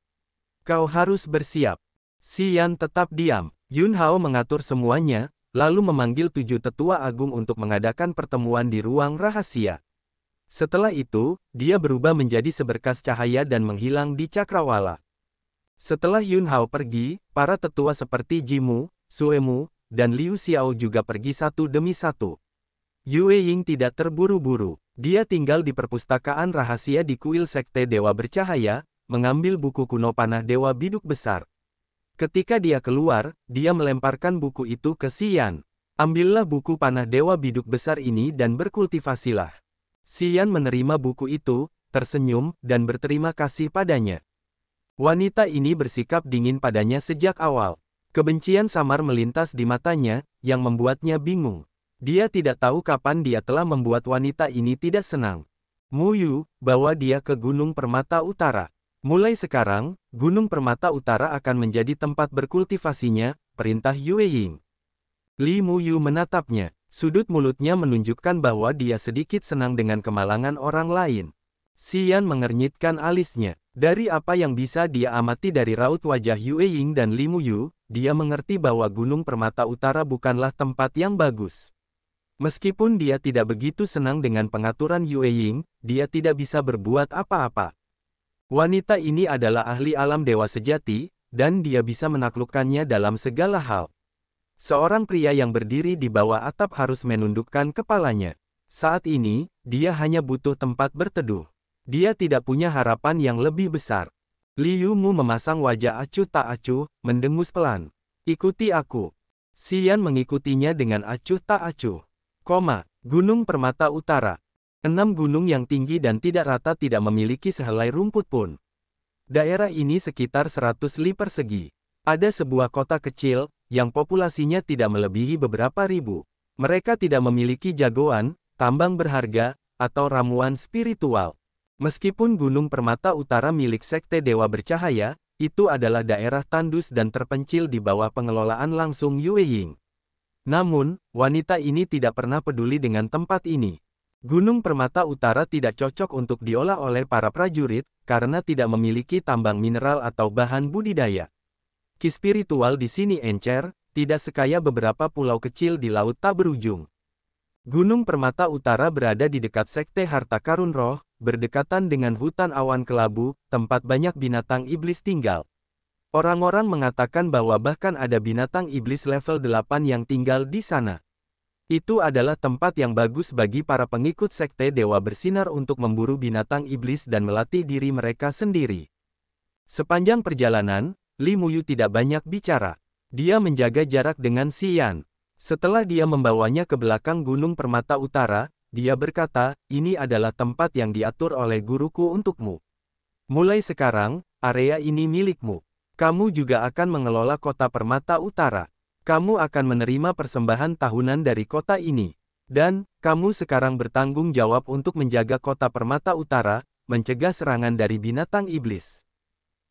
Kau harus bersiap. Xian tetap diam. Yun Hao mengatur semuanya, lalu memanggil 7 tetua agung untuk mengadakan pertemuan di ruang rahasia. Setelah itu, dia berubah menjadi seberkas cahaya dan menghilang di cakrawala. Setelah Yun Hao pergi, para tetua seperti Jimu, Suemu, dan Liu Xiao juga pergi satu demi satu. Yue Ying tidak terburu-buru. Dia tinggal di perpustakaan rahasia di kuil Sekte Dewa Bercahaya, mengambil buku kuno panah Dewa Biduk Besar. Ketika dia keluar, dia melemparkan buku itu ke Xian. Ambillah buku panah Dewa Biduk Besar ini dan berkultivasilah. Xian menerima buku itu, tersenyum, dan berterima kasih padanya. Wanita ini bersikap dingin padanya sejak awal. Kebencian samar melintas di matanya, yang membuatnya bingung. Dia tidak tahu kapan dia telah membuat wanita ini tidak senang. Mu Yu, bawa dia ke Gunung Permata Utara. Mulai sekarang, Gunung Permata Utara akan menjadi tempat berkultivasinya, perintah Yue Ying. Li Mu Yu menatapnya. Sudut mulutnya menunjukkan bahwa dia sedikit senang dengan kemalangan orang lain. Xian mengernyitkan alisnya. Dari apa yang bisa dia amati dari raut wajah Yue Ying dan Li Mu Yu, dia mengerti bahwa Gunung Permata Utara bukanlah tempat yang bagus. Meskipun dia tidak begitu senang dengan pengaturan Yue Ying, dia tidak bisa berbuat apa-apa. Wanita ini adalah ahli alam dewa sejati, dan dia bisa menaklukkannya dalam segala hal. Seorang pria yang berdiri di bawah atap harus menundukkan kepalanya. Saat ini, dia hanya butuh tempat berteduh. Dia tidak punya harapan yang lebih besar. Liu Mu memasang wajah acuh tak acuh, mendengus pelan. Ikuti aku. Xian mengikutinya dengan acuh tak acuh. Gunung Permata Utara. 6 gunung yang tinggi dan tidak rata tidak memiliki sehelai rumput pun. Daerah ini sekitar 100 li persegi. Ada sebuah kota kecil, yang populasinya tidak melebihi beberapa ribu. Mereka tidak memiliki jagoan, tambang berharga, atau ramuan spiritual. Meskipun Gunung Permata Utara milik Sekte Dewa Bercahaya, itu adalah daerah tandus dan terpencil di bawah pengelolaan langsung Yue Ying. Namun, wanita ini tidak pernah peduli dengan tempat ini. Gunung Permata Utara tidak cocok untuk diolah oleh para prajurit, karena tidak memiliki tambang mineral atau bahan budidaya. Ki spiritual di sini encer, tidak sekaya beberapa pulau kecil di laut tak berujung. Gunung Permata Utara berada di dekat Sekte Harta Karun Roh, berdekatan dengan hutan awan kelabu, tempat banyak binatang iblis tinggal. Orang-orang mengatakan bahwa bahkan ada binatang iblis level 8 yang tinggal di sana. Itu adalah tempat yang bagus bagi para pengikut Sekte Dewa Bersinar untuk memburu binatang iblis dan melatih diri mereka sendiri. Sepanjang perjalanan, Li Muyu tidak banyak bicara. Dia menjaga jarak dengan Xian. Setelah dia membawanya ke belakang Gunung Permata Utara, dia berkata, "Ini adalah tempat yang diatur oleh guruku untukmu. Mulai sekarang, area ini milikmu. Kamu juga akan mengelola kota Permata Utara. Kamu akan menerima persembahan tahunan dari kota ini. Dan, kamu sekarang bertanggung jawab untuk menjaga kota Permata Utara, mencegah serangan dari binatang iblis."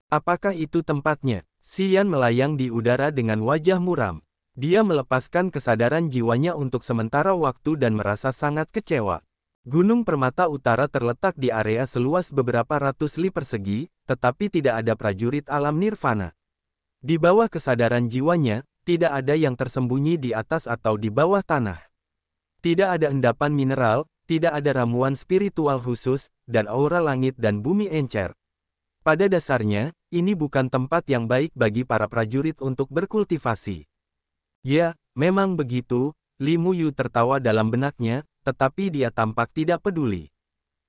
Apakah itu tempatnya? Xian melayang di udara dengan wajah muram. Dia melepaskan kesadaran jiwanya untuk sementara waktu dan merasa sangat kecewa. Gunung Permata Utara terletak di area seluas beberapa ratus li persegi, tetapi tidak ada prajurit alam nirvana. Di bawah kesadaran jiwanya, tidak ada yang tersembunyi di atas atau di bawah tanah. Tidak ada endapan mineral, tidak ada ramuan spiritual khusus, dan aura langit dan bumi encer. Pada dasarnya, ini bukan tempat yang baik bagi para prajurit untuk berkultivasi. Ya, memang begitu, Li Muyu tertawa dalam benaknya, tetapi dia tampak tidak peduli.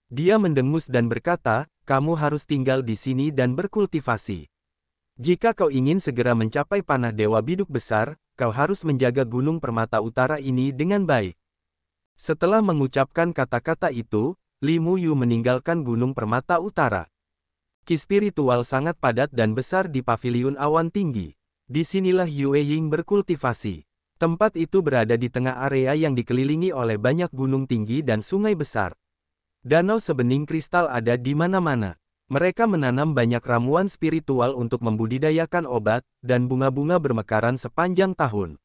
Dia mendengus dan berkata, "Kamu harus tinggal di sini dan berkultivasi. Jika kau ingin segera mencapai panah Dewa Biduk Besar, kau harus menjaga Gunung Permata Utara ini dengan baik." Setelah mengucapkan kata-kata itu, Li Muyu meninggalkan Gunung Permata Utara. Ki spiritual sangat padat dan besar di paviliun awan tinggi. Disinilah Yue Ying berkultivasi. Tempat itu berada di tengah area yang dikelilingi oleh banyak gunung tinggi dan sungai besar. Danau sebening kristal ada di mana-mana. Mereka menanam banyak ramuan spiritual untuk membudidayakan obat, dan bunga-bunga bermekaran sepanjang tahun.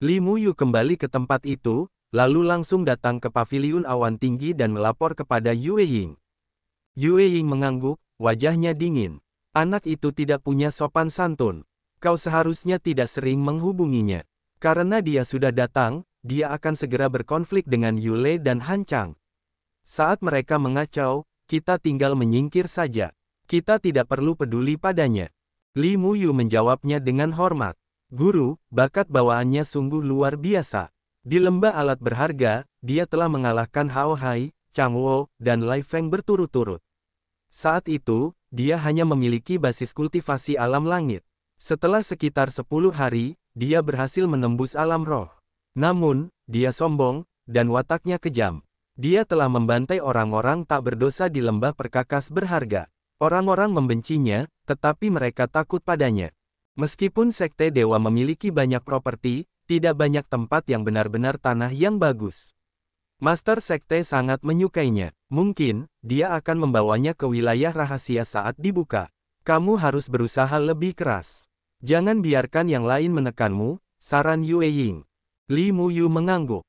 Li Muyu kembali ke tempat itu, lalu langsung datang ke paviliun awan tinggi dan melapor kepada Yue Ying. Yue Ying mengangguk, wajahnya dingin. Anak itu tidak punya sopan santun. Kau seharusnya tidak sering menghubunginya. Karena dia sudah datang, dia akan segera berkonflik dengan Yule dan Han Chang. Saat mereka mengacau, kita tinggal menyingkir saja. Kita tidak perlu peduli padanya. Li Muyu menjawabnya dengan hormat. "Guru, bakat bawaannya sungguh luar biasa. Di lembah alat berharga, dia telah mengalahkan Hao Hai, Chang Wo, dan Lai Feng berturut-turut. Saat itu, dia hanya memiliki basis kultivasi alam langit. Setelah sekitar 10 hari, dia berhasil menembus alam roh. Namun, dia sombong, dan wataknya kejam. Dia telah membantai orang-orang tak berdosa di lembah perkakas berharga. Orang-orang membencinya, tetapi mereka takut padanya. Meskipun Sekte Dewa memiliki banyak properti, tidak banyak tempat yang benar-benar tanah yang bagus. Master Sekte sangat menyukainya. Mungkin, dia akan membawanya ke wilayah rahasia saat dibuka. Kamu harus berusaha lebih keras. Jangan biarkan yang lain menekanmu, saran Yue Ying." Li Muyu mengangguk.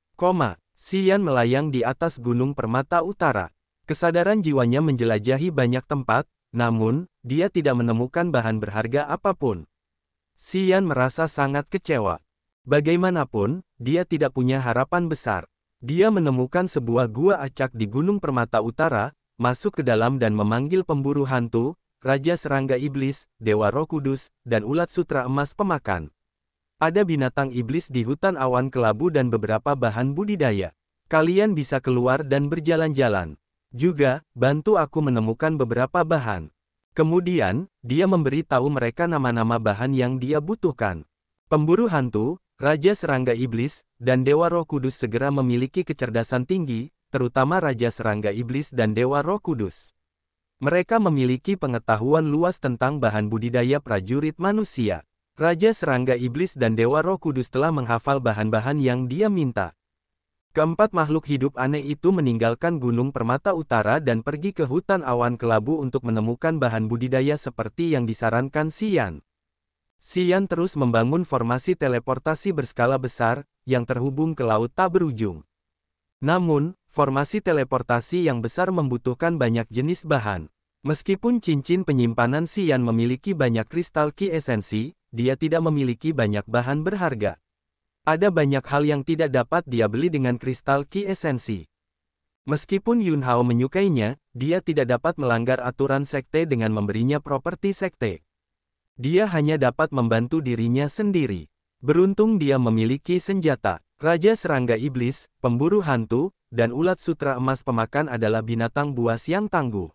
Xian melayang di atas Gunung Permata Utara. Kesadaran jiwanya menjelajahi banyak tempat, namun, dia tidak menemukan bahan berharga apapun. Xian merasa sangat kecewa. Bagaimanapun, dia tidak punya harapan besar. Dia menemukan sebuah gua acak di Gunung Permata Utara, masuk ke dalam dan memanggil pemburu hantu, Raja Serangga Iblis, Dewa Roh Kudus, dan Ulat Sutra Emas Pemakan. Ada binatang iblis di hutan awan kelabu dan beberapa bahan budidaya. Kalian bisa keluar dan berjalan-jalan. Juga, bantu aku menemukan beberapa bahan. Kemudian, dia memberi tahu mereka nama-nama bahan yang dia butuhkan. Pemburu hantu, Raja Serangga Iblis, dan Dewa Roh Kudus segera memiliki kecerdasan tinggi, terutama Raja Serangga Iblis dan Dewa Roh Kudus. Mereka memiliki pengetahuan luas tentang bahan budidaya prajurit manusia. Raja Serangga Iblis dan Dewa Roh Kudus telah menghafal bahan-bahan yang dia minta. Keempat makhluk hidup aneh itu meninggalkan Gunung Permata Utara dan pergi ke hutan awan kelabu untuk menemukan bahan budidaya seperti yang disarankan Xian. Xian terus membangun formasi teleportasi berskala besar, yang terhubung ke laut tak berujung. Namun, Formasi teleportasi yang besar membutuhkan banyak jenis bahan. Meskipun cincin penyimpanan Xian memiliki banyak kristal Qi esensi, dia tidak memiliki banyak bahan berharga. Ada banyak hal yang tidak dapat dia beli dengan kristal Qi esensi. Meskipun Yun Hao menyukainya, dia tidak dapat melanggar aturan sekte dengan memberinya properti sekte. Dia hanya dapat membantu dirinya sendiri. Beruntung dia memiliki senjata. Raja Serangga Iblis, Pemburu Hantu, dan Ulat Sutra Emas Pemakan adalah binatang buas yang tangguh.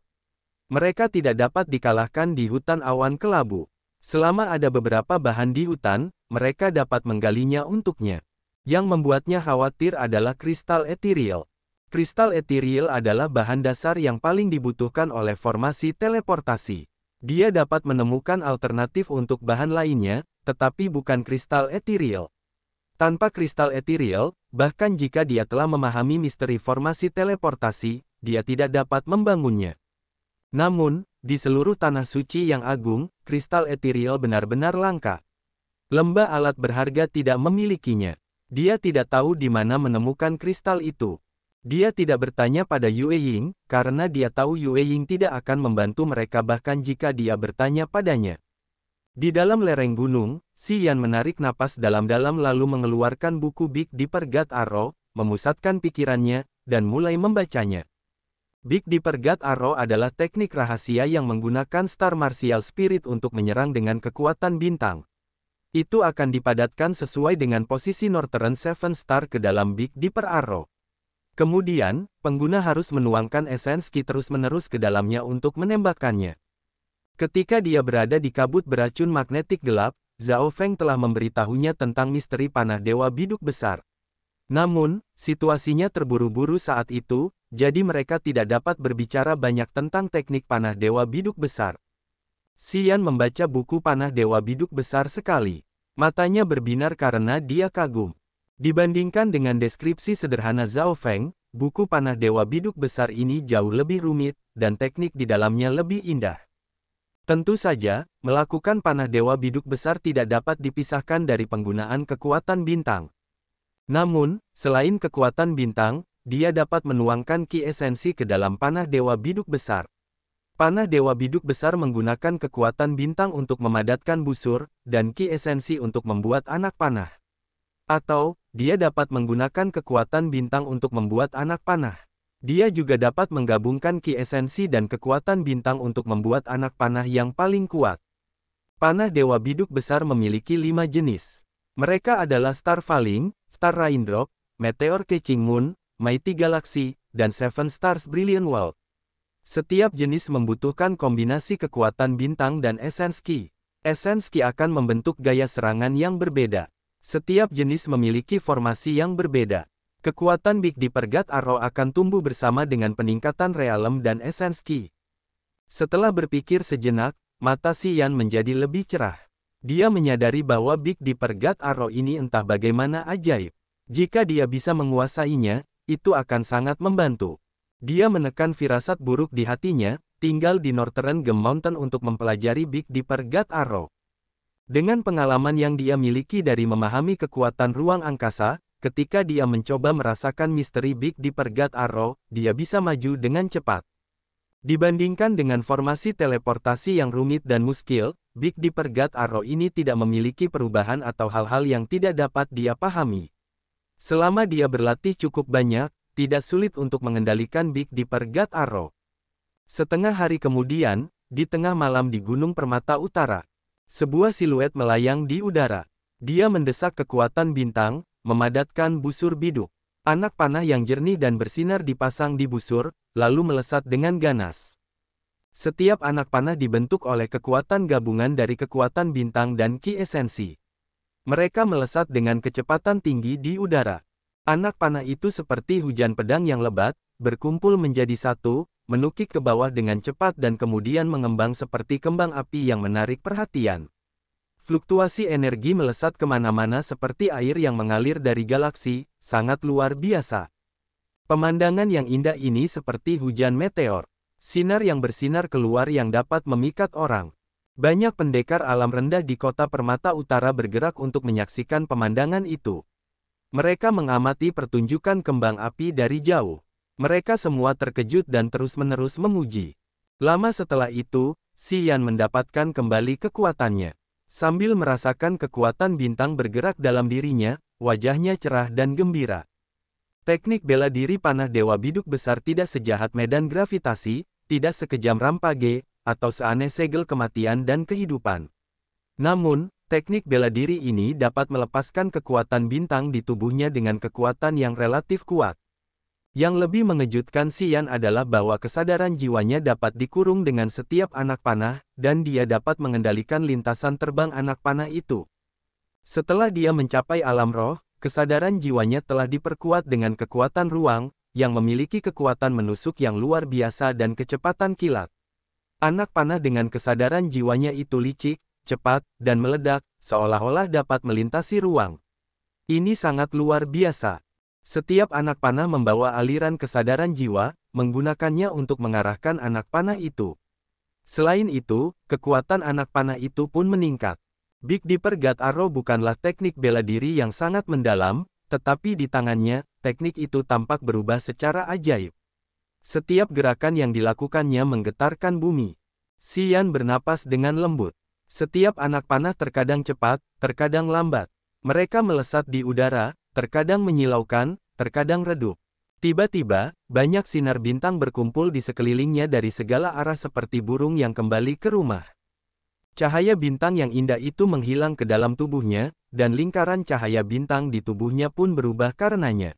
Mereka tidak dapat dikalahkan di hutan awan kelabu. Selama ada beberapa bahan di hutan, mereka dapat menggalinya untuknya. Yang membuatnya khawatir adalah kristal ethereal. Kristal ethereal adalah bahan dasar yang paling dibutuhkan oleh formasi teleportasi. Dia dapat menemukan alternatif untuk bahan lainnya, tetapi bukan kristal ethereal. Tanpa kristal ethereal, bahkan jika dia telah memahami misteri formasi teleportasi, dia tidak dapat membangunnya. Namun, di seluruh tanah suci yang agung, kristal ethereal benar-benar langka. Lembah alat berharga tidak memilikinya. Dia tidak tahu di mana menemukan kristal itu. Dia tidak bertanya pada Yue Ying, karena dia tahu Yue Ying tidak akan membantu mereka bahkan jika dia bertanya padanya. Di dalam lereng gunung, Xian menarik napas dalam-dalam lalu mengeluarkan buku Big Dipper God Arrow, memusatkan pikirannya, dan mulai membacanya. Big Dipper God Arrow adalah teknik rahasia yang menggunakan Star Martial Spirit untuk menyerang dengan kekuatan bintang. Itu akan dipadatkan sesuai dengan posisi Northern Seven Star ke dalam Big Dipper Arrow. Kemudian, pengguna harus menuangkan esens Qi terus-menerus ke dalamnya untuk menembakkannya. Ketika dia berada di kabut beracun magnetik gelap, Zhao Feng telah memberitahunya tentang misteri panah Dewa Biduk Besar. Namun, situasinya terburu-buru saat itu, jadi mereka tidak dapat berbicara banyak tentang teknik panah Dewa Biduk Besar. Xian membaca buku panah Dewa Biduk Besar sekali. Matanya berbinar karena dia kagum. Dibandingkan dengan deskripsi sederhana Zhao Feng, buku panah Dewa Biduk Besar ini jauh lebih rumit, dan teknik di dalamnya lebih indah. Tentu saja, melakukan panah Dewa Biduk Besar tidak dapat dipisahkan dari penggunaan kekuatan bintang. Namun, selain kekuatan bintang, dia dapat menuangkan Qi esensi ke dalam panah Dewa Biduk Besar. Panah Dewa Biduk Besar menggunakan kekuatan bintang untuk memadatkan busur, dan Qi esensi untuk membuat anak panah. Atau, dia dapat menggunakan kekuatan bintang untuk membuat anak panah. Dia juga dapat menggabungkan Qi esensi dan kekuatan bintang untuk membuat anak panah yang paling kuat. Panah Dewa Biduk Besar memiliki 5 jenis. Mereka adalah Star Falling, Star Raindrop, Meteor Catching Moon, Mighty Galaxy, dan Seven Stars Brilliant World. Setiap jenis membutuhkan kombinasi kekuatan bintang dan esens Qi. Esens Qi akan membentuk gaya serangan yang berbeda. Setiap jenis memiliki formasi yang berbeda. Kekuatan Big Dipper God Arrow akan tumbuh bersama dengan peningkatan realem dan esens Qi. Setelah berpikir sejenak, mata Xian menjadi lebih cerah. Dia menyadari bahwa Big Dipper God Arrow ini entah bagaimana ajaib. Jika dia bisa menguasainya, itu akan sangat membantu. Dia menekan firasat buruk di hatinya, tinggal di Northern Gem Mountain untuk mempelajari Big Dipper God Arrow. Dengan pengalaman yang dia miliki dari memahami kekuatan ruang angkasa, ketika dia mencoba merasakan misteri Big Dipper God Arrow, dia bisa maju dengan cepat. Dibandingkan dengan formasi teleportasi yang rumit dan muskil, Big Dipper God Arrow ini tidak memiliki perubahan atau hal-hal yang tidak dapat dia pahami. Selama dia berlatih cukup banyak, tidak sulit untuk mengendalikan Big Dipper God Arrow. Setengah hari kemudian, di tengah malam di Gunung Permata Utara, sebuah siluet melayang di udara. Dia mendesak kekuatan bintang, memadatkan busur biduk. Anak panah yang jernih dan bersinar dipasang di busur, lalu melesat dengan ganas. Setiap anak panah dibentuk oleh kekuatan gabungan dari kekuatan bintang dan Qi esensi. Mereka melesat dengan kecepatan tinggi di udara. Anak panah itu seperti hujan pedang yang lebat, berkumpul menjadi satu, menukik ke bawah dengan cepat dan kemudian mengembang seperti kembang api yang menarik perhatian. Fluktuasi energi melesat kemana-mana seperti air yang mengalir dari galaksi, sangat luar biasa. Pemandangan yang indah ini seperti hujan meteor. Sinar yang bersinar keluar yang dapat memikat orang. Banyak pendekar alam rendah di kota Permata Utara bergerak untuk menyaksikan pemandangan itu. Mereka mengamati pertunjukan kembang api dari jauh. Mereka semua terkejut dan terus-menerus memuji. Lama setelah itu, Xian mendapatkan kembali kekuatannya. Sambil merasakan kekuatan bintang bergerak dalam dirinya, wajahnya cerah dan gembira. Teknik bela diri panah Dewa Biduk Besar tidak sejahat medan gravitasi, tidak sekejam Rampage, atau seaneh segel kematian dan kehidupan. Namun, teknik bela diri ini dapat melepaskan kekuatan bintang di tubuhnya dengan kekuatan yang relatif kuat. Yang lebih mengejutkan Xian adalah bahwa kesadaran jiwanya dapat dikurung dengan setiap anak panah, dan dia dapat mengendalikan lintasan terbang anak panah itu. Setelah dia mencapai alam roh, kesadaran jiwanya telah diperkuat dengan kekuatan ruang, yang memiliki kekuatan menusuk yang luar biasa dan kecepatan kilat. Anak panah dengan kesadaran jiwanya itu licik, cepat, dan meledak, seolah-olah dapat melintasi ruang. Ini sangat luar biasa. Setiap anak panah membawa aliran kesadaran jiwa, menggunakannya untuk mengarahkan anak panah itu. Selain itu, kekuatan anak panah itu pun meningkat. Big Dipper God Arrow bukanlah teknik bela diri yang sangat mendalam, tetapi di tangannya, teknik itu tampak berubah secara ajaib. Setiap gerakan yang dilakukannya menggetarkan bumi. Xian bernapas dengan lembut. Setiap anak panah terkadang cepat, terkadang lambat. Mereka melesat di udara, terkadang menyilaukan, terkadang redup. Tiba-tiba, banyak sinar bintang berkumpul di sekelilingnya dari segala arah seperti burung yang kembali ke rumah. Cahaya bintang yang indah itu menghilang ke dalam tubuhnya, dan lingkaran cahaya bintang di tubuhnya pun berubah karenanya.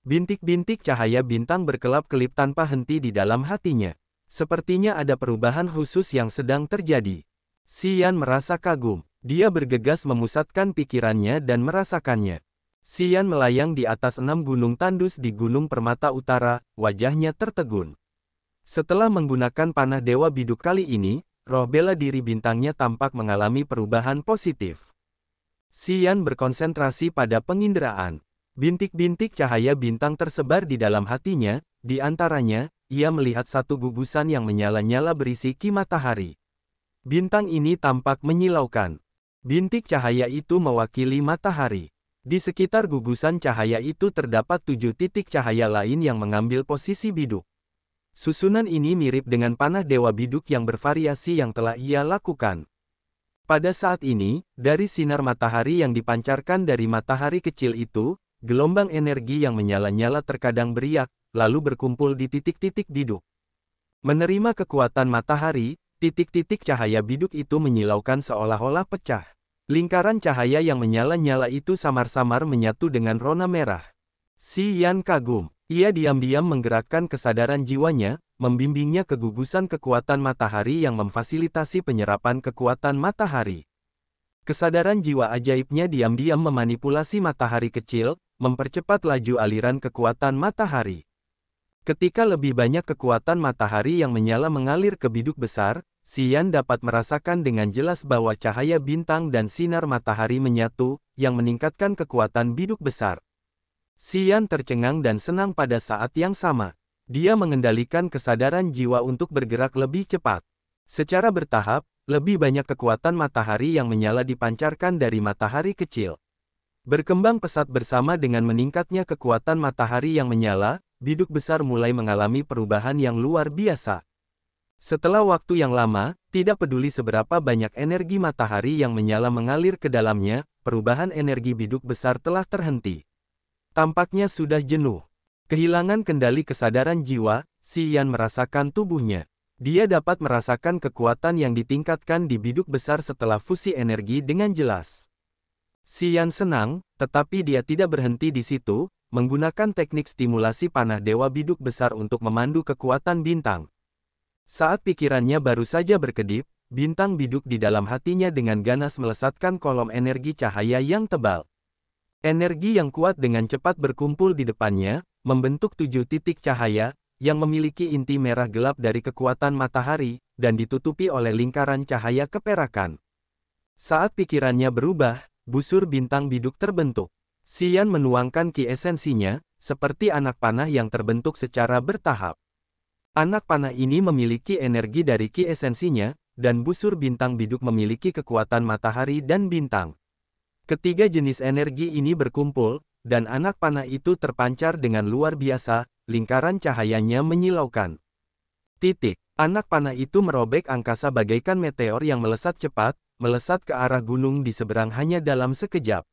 Bintik-bintik cahaya bintang berkelap-kelip tanpa henti di dalam hatinya. Sepertinya ada perubahan khusus yang sedang terjadi. Xian merasa kagum. Dia bergegas memusatkan pikirannya dan merasakannya. Xian melayang di atas 6 gunung tandus di Gunung Permata Utara, wajahnya tertegun. Setelah menggunakan panah Dewa Biduk kali ini, roh bela diri bintangnya tampak mengalami perubahan positif. Xian berkonsentrasi pada penginderaan. Bintik-bintik cahaya bintang tersebar di dalam hatinya, di antaranya, ia melihat satu gugusan yang menyala-nyala berisi ki matahari. Bintang ini tampak menyilaukan. Bintik cahaya itu mewakili matahari. Di sekitar gugusan cahaya itu terdapat 7 titik cahaya lain yang mengambil posisi biduk. Susunan ini mirip dengan panah Dewa Biduk yang bervariasi yang telah ia lakukan. Pada saat ini, dari sinar matahari yang dipancarkan dari matahari kecil itu, gelombang energi yang menyala-nyala terkadang beriak, lalu berkumpul di titik-titik biduk. Menerima kekuatan matahari, titik-titik cahaya biduk itu menyilaukan seolah-olah pecah. Lingkaran cahaya yang menyala-nyala itu samar-samar menyatu dengan rona merah. Xian kagum. Ia diam-diam menggerakkan kesadaran jiwanya, membimbingnya ke gugusan kekuatan matahari yang memfasilitasi penyerapan kekuatan matahari. Kesadaran jiwa ajaibnya diam-diam memanipulasi matahari kecil, mempercepat laju aliran kekuatan matahari. Ketika lebih banyak kekuatan matahari yang menyala mengalir ke biduk besar, Xian dapat merasakan dengan jelas bahwa cahaya bintang dan sinar matahari menyatu, yang meningkatkan kekuatan biduk besar. Xian tercengang dan senang pada saat yang sama. Dia mengendalikan kesadaran jiwa untuk bergerak lebih cepat. Secara bertahap, lebih banyak kekuatan matahari yang menyala dipancarkan dari matahari kecil. Berkembang pesat bersama dengan meningkatnya kekuatan matahari yang menyala, biduk besar mulai mengalami perubahan yang luar biasa. Setelah waktu yang lama, tidak peduli seberapa banyak energi matahari yang menyala mengalir ke dalamnya, perubahan energi biduk besar telah terhenti. Tampaknya sudah jenuh. Kehilangan kendali kesadaran jiwa, Xian merasakan tubuhnya. Dia dapat merasakan kekuatan yang ditingkatkan di biduk besar setelah fusi energi dengan jelas. Xian senang, tetapi dia tidak berhenti di situ, menggunakan teknik stimulasi panah Dewa Biduk Besar untuk memandu kekuatan bintang. Saat pikirannya baru saja berkedip, bintang biduk di dalam hatinya dengan ganas melesatkan kolom energi cahaya yang tebal. Energi yang kuat dengan cepat berkumpul di depannya, membentuk 7 titik cahaya, yang memiliki inti merah gelap dari kekuatan matahari, dan ditutupi oleh lingkaran cahaya keperakan. Saat pikirannya berubah, busur bintang biduk terbentuk. Xian menuangkan ki esensinya, seperti anak panah yang terbentuk secara bertahap. Anak panah ini memiliki energi dari ki esensinya, dan busur bintang biduk memiliki kekuatan matahari dan bintang. Ketiga jenis energi ini berkumpul, dan anak panah itu terpancar dengan luar biasa, lingkaran cahayanya menyilaukan. Anak panah itu merobek angkasa bagaikan meteor yang melesat cepat, melesat ke arah gunung di seberang hanya dalam sekejap.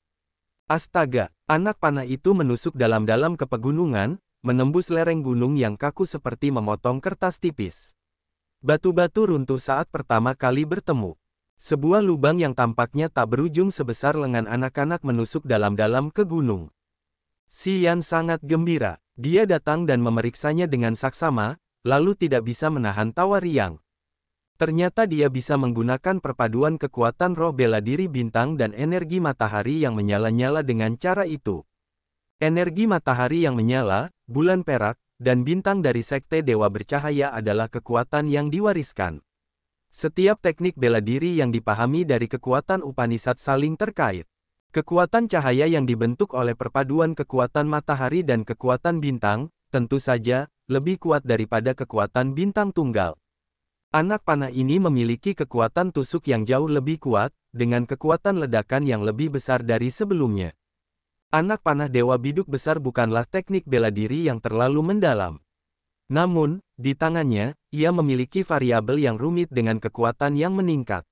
Astaga, anak panah itu menusuk dalam-dalam ke pegunungan, menembus lereng gunung yang kaku seperti memotong kertas tipis. Batu-batu runtuh saat pertama kali bertemu. Sebuah lubang yang tampaknya tak berujung sebesar lengan anak-anak menusuk dalam-dalam ke gunung. Xian sangat gembira. Dia datang dan memeriksanya dengan saksama, lalu tidak bisa menahan tawa riang. Ternyata dia bisa menggunakan perpaduan kekuatan roh bela diri bintang dan energi matahari yang menyala-nyala dengan cara itu. Energi matahari yang menyala, bulan perak, dan bintang dari Sekte Dewa Bercahaya adalah kekuatan yang diwariskan. Setiap teknik bela diri yang dipahami dari kekuatan Upanishad saling terkait. Kekuatan cahaya yang dibentuk oleh perpaduan kekuatan matahari dan kekuatan bintang, tentu saja, lebih kuat daripada kekuatan bintang tunggal. Anak panah ini memiliki kekuatan tusuk yang jauh lebih kuat, dengan kekuatan ledakan yang lebih besar dari sebelumnya. Anak panah Dewa Biduk Besar bukanlah teknik bela diri yang terlalu mendalam. Namun, di tangannya, ia memiliki variabel yang rumit dengan kekuatan yang meningkat.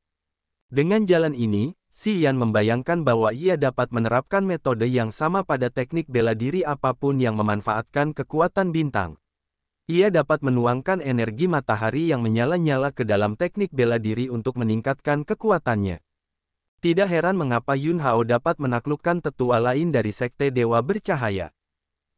Dengan jalan ini, Xian membayangkan bahwa ia dapat menerapkan metode yang sama pada teknik bela diri apapun yang memanfaatkan kekuatan bintang. Ia dapat menuangkan energi matahari yang menyala-nyala ke dalam teknik bela diri untuk meningkatkan kekuatannya. Tidak heran mengapa Yun Hao dapat menaklukkan tetua lain dari Sekte Dewa Bercahaya.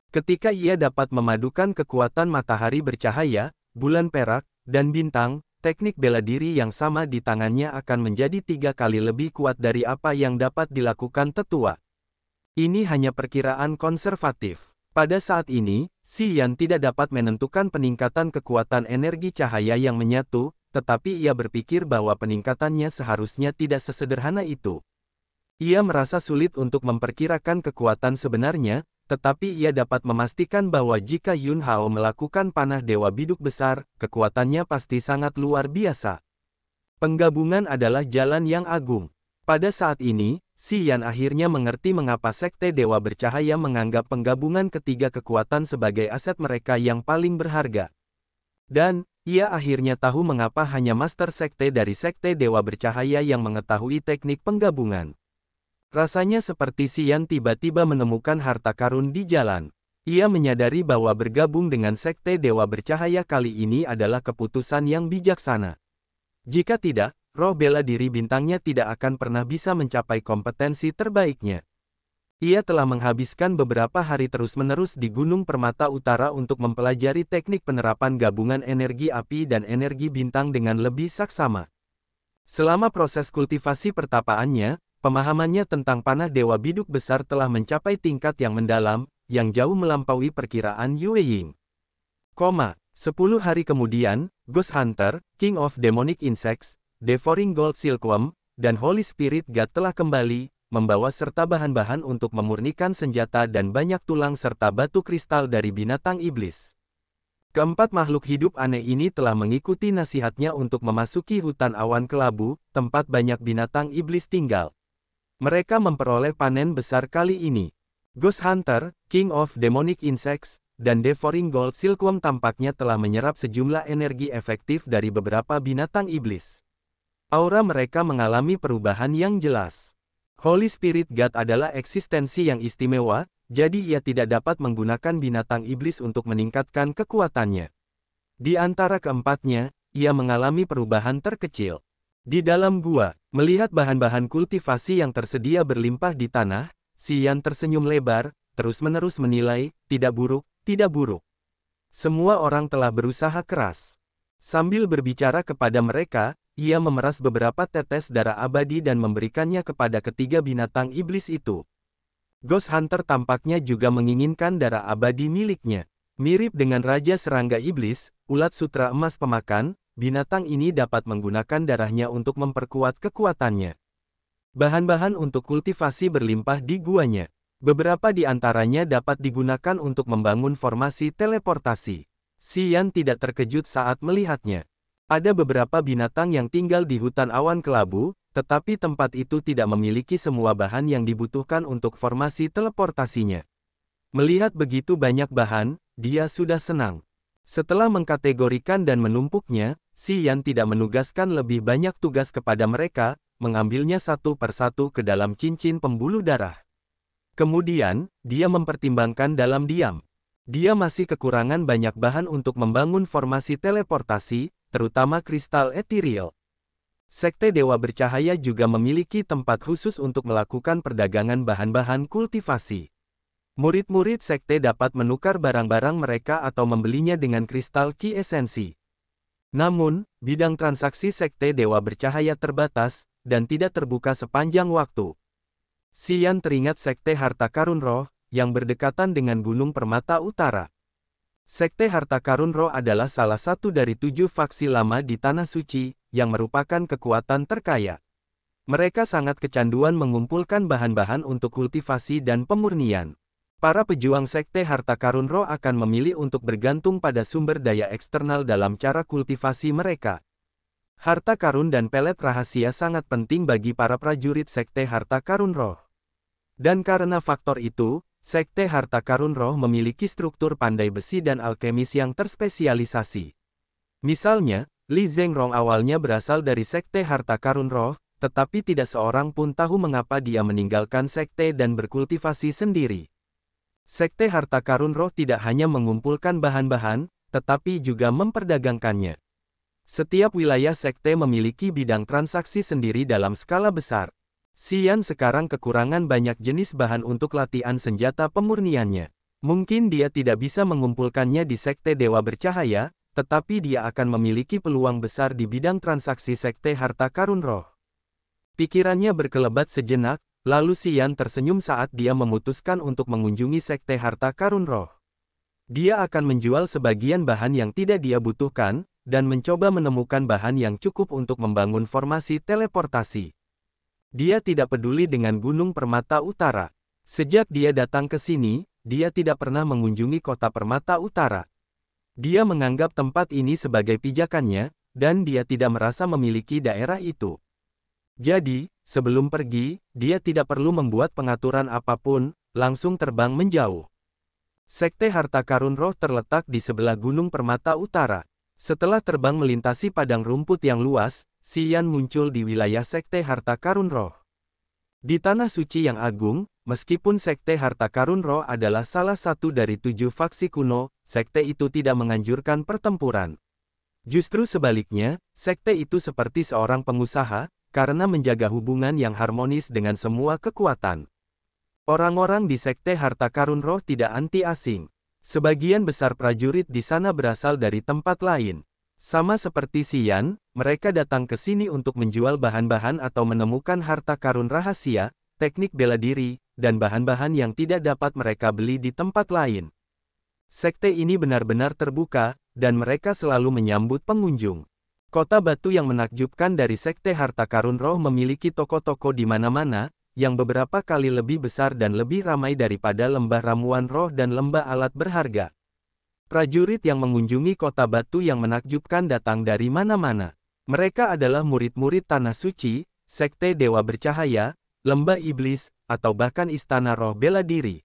Ketika ia dapat memadukan kekuatan matahari bercahaya, bulan perak, dan bintang, teknik bela diri yang sama di tangannya akan menjadi 3 kali lebih kuat dari apa yang dapat dilakukan tetua. Ini hanya perkiraan konservatif. Pada saat ini, Xian tidak dapat menentukan peningkatan kekuatan energi cahaya yang menyatu, tetapi ia berpikir bahwa peningkatannya seharusnya tidak sesederhana itu. Ia merasa sulit untuk memperkirakan kekuatan sebenarnya, tetapi ia dapat memastikan bahwa jika Yun Hao melakukan panah Dewa Biduk Besar, kekuatannya pasti sangat luar biasa. Penggabungan adalah jalan yang agung. Pada saat ini, Xian akhirnya mengerti mengapa Sekte Dewa Bercahaya menganggap penggabungan ketiga kekuatan sebagai aset mereka yang paling berharga. Dan, ia akhirnya tahu mengapa hanya Master Sekte dari Sekte Dewa Bercahaya yang mengetahui teknik penggabungan. Rasanya seperti Xian tiba-tiba menemukan harta karun di jalan. Ia menyadari bahwa bergabung dengan Sekte Dewa Bercahaya kali ini adalah keputusan yang bijaksana. Jika tidak, roh bela diri bintangnya tidak akan pernah bisa mencapai kompetensi terbaiknya. Ia telah menghabiskan beberapa hari terus-menerus di Gunung Permata Utara untuk mempelajari teknik penerapan gabungan energi api dan energi bintang dengan lebih saksama. Selama proses kultivasi pertapaannya, pemahamannya tentang panah Dewa Biduk Besar telah mencapai tingkat yang mendalam, yang jauh melampaui perkiraan Yue Ying. 10 hari kemudian, Ghost Hunter, King of Demonic Insects, Devouring Gold Silkworm, dan Holy Spirit God telah kembali, membawa serta bahan-bahan untuk memurnikan senjata dan banyak tulang serta batu kristal dari binatang iblis. Keempat makhluk hidup aneh ini telah mengikuti nasihatnya untuk memasuki hutan awan kelabu, tempat banyak binatang iblis tinggal. Mereka memperoleh panen besar kali ini. Ghost Hunter, King of Demonic Insects, dan Devouring Gold Silkworm tampaknya telah menyerap sejumlah energi efektif dari beberapa binatang iblis. Aura mereka mengalami perubahan yang jelas. Holy Spirit God adalah eksistensi yang istimewa, jadi ia tidak dapat menggunakan binatang iblis untuk meningkatkan kekuatannya. Di antara keempatnya, ia mengalami perubahan terkecil. Di dalam gua, melihat bahan-bahan kultivasi yang tersedia berlimpah di tanah, Xian tersenyum lebar, terus-menerus menilai, tidak buruk, tidak buruk. Semua orang telah berusaha keras. Sambil berbicara kepada mereka, ia memeras beberapa tetes darah abadi dan memberikannya kepada ketiga binatang iblis itu. Ghost Hunter tampaknya juga menginginkan darah abadi miliknya. Mirip dengan Raja Serangga Iblis, ulat sutra emas pemakan, binatang ini dapat menggunakan darahnya untuk memperkuat kekuatannya. Bahan-bahan untuk kultivasi berlimpah di guanya. Beberapa di antaranya dapat digunakan untuk membangun formasi teleportasi. Xian tidak terkejut saat melihatnya. Ada beberapa binatang yang tinggal di hutan awan kelabu, tetapi tempat itu tidak memiliki semua bahan yang dibutuhkan untuk formasi teleportasinya. Melihat begitu banyak bahan, dia sudah senang. Setelah mengkategorikan dan menumpuknya, Xian tidak menugaskan lebih banyak tugas kepada mereka, mengambilnya satu persatu ke dalam cincin pembuluh darah. Kemudian, dia mempertimbangkan dalam diam. Dia masih kekurangan banyak bahan untuk membangun formasi teleportasi, terutama kristal ethereal. Sekte Dewa Bercahaya juga memiliki tempat khusus untuk melakukan perdagangan bahan-bahan kultivasi. Murid-murid sekte dapat menukar barang-barang mereka atau membelinya dengan kristal ki esensi. Namun, bidang transaksi sekte Dewa Bercahaya terbatas, dan tidak terbuka sepanjang waktu. Xian teringat sekte Harta Karun Roh, yang berdekatan dengan Gunung Permata Utara. Sekte Harta Karun Roh adalah salah satu dari 7 faksi lama di Tanah Suci, yang merupakan kekuatan terkaya. Mereka sangat kecanduan mengumpulkan bahan-bahan untuk kultivasi dan pemurnian. Para pejuang sekte Harta Karun Roh akan memilih untuk bergantung pada sumber daya eksternal dalam cara kultivasi mereka. Harta karun dan pelet rahasia sangat penting bagi para prajurit sekte Harta Karun Roh. Dan karena faktor itu, Sekte Harta Karun Roh memiliki struktur pandai besi dan alkemis yang terspesialisasi. Misalnya, Li Zhengrong awalnya berasal dari Sekte Harta Karun Roh, tetapi tidak seorang pun tahu mengapa dia meninggalkan sekte dan berkultivasi sendiri. Sekte Harta Karun Roh tidak hanya mengumpulkan bahan-bahan, tetapi juga memperdagangkannya. Setiap wilayah sekte memiliki bidang transaksi sendiri dalam skala besar. Xian sekarang kekurangan banyak jenis bahan untuk latihan senjata pemurniannya. Mungkin dia tidak bisa mengumpulkannya di Sekte Dewa Bercahaya, tetapi dia akan memiliki peluang besar di bidang transaksi Sekte Harta Karun Roh. Pikirannya berkelebat sejenak, lalu Xian tersenyum saat dia memutuskan untuk mengunjungi Sekte Harta Karun Roh. Dia akan menjual sebagian bahan yang tidak dia butuhkan, dan mencoba menemukan bahan yang cukup untuk membangun formasi teleportasi. Dia tidak peduli dengan Gunung Permata Utara. Sejak dia datang ke sini, dia tidak pernah mengunjungi kota Permata Utara. Dia menganggap tempat ini sebagai pijakannya, dan dia tidak merasa memiliki daerah itu. Jadi, sebelum pergi, dia tidak perlu membuat pengaturan apapun, langsung terbang menjauh. Sekte Harta Karun Roh terletak di sebelah Gunung Permata Utara. Setelah terbang melintasi padang rumput yang luas, Xian muncul di wilayah Sekte Harta Karun Roh. Di Tanah Suci yang agung, meskipun Sekte Harta Karun Roh adalah salah satu dari 7 faksi kuno, sekte itu tidak menganjurkan pertempuran. Justru sebaliknya, sekte itu seperti seorang pengusaha, karena menjaga hubungan yang harmonis dengan semua kekuatan. Orang-orang di Sekte Harta Karun Roh tidak anti-asing. Sebagian besar prajurit di sana berasal dari tempat lain. Sama seperti Xian, mereka datang ke sini untuk menjual bahan-bahan atau menemukan harta karun rahasia, teknik bela diri, dan bahan-bahan yang tidak dapat mereka beli di tempat lain. Sekte ini benar-benar terbuka, dan mereka selalu menyambut pengunjung. Kota batu yang menakjubkan dari Sekte Harta Karun Roh memiliki toko-toko di mana-mana, yang beberapa kali lebih besar dan lebih ramai daripada lembah ramuan roh dan lembah alat berharga. Prajurit yang mengunjungi kota batu yang menakjubkan datang dari mana-mana. Mereka adalah murid-murid Tanah Suci, Sekte Dewa Bercahaya, Lembah Iblis, atau bahkan Istana Roh Bela Diri.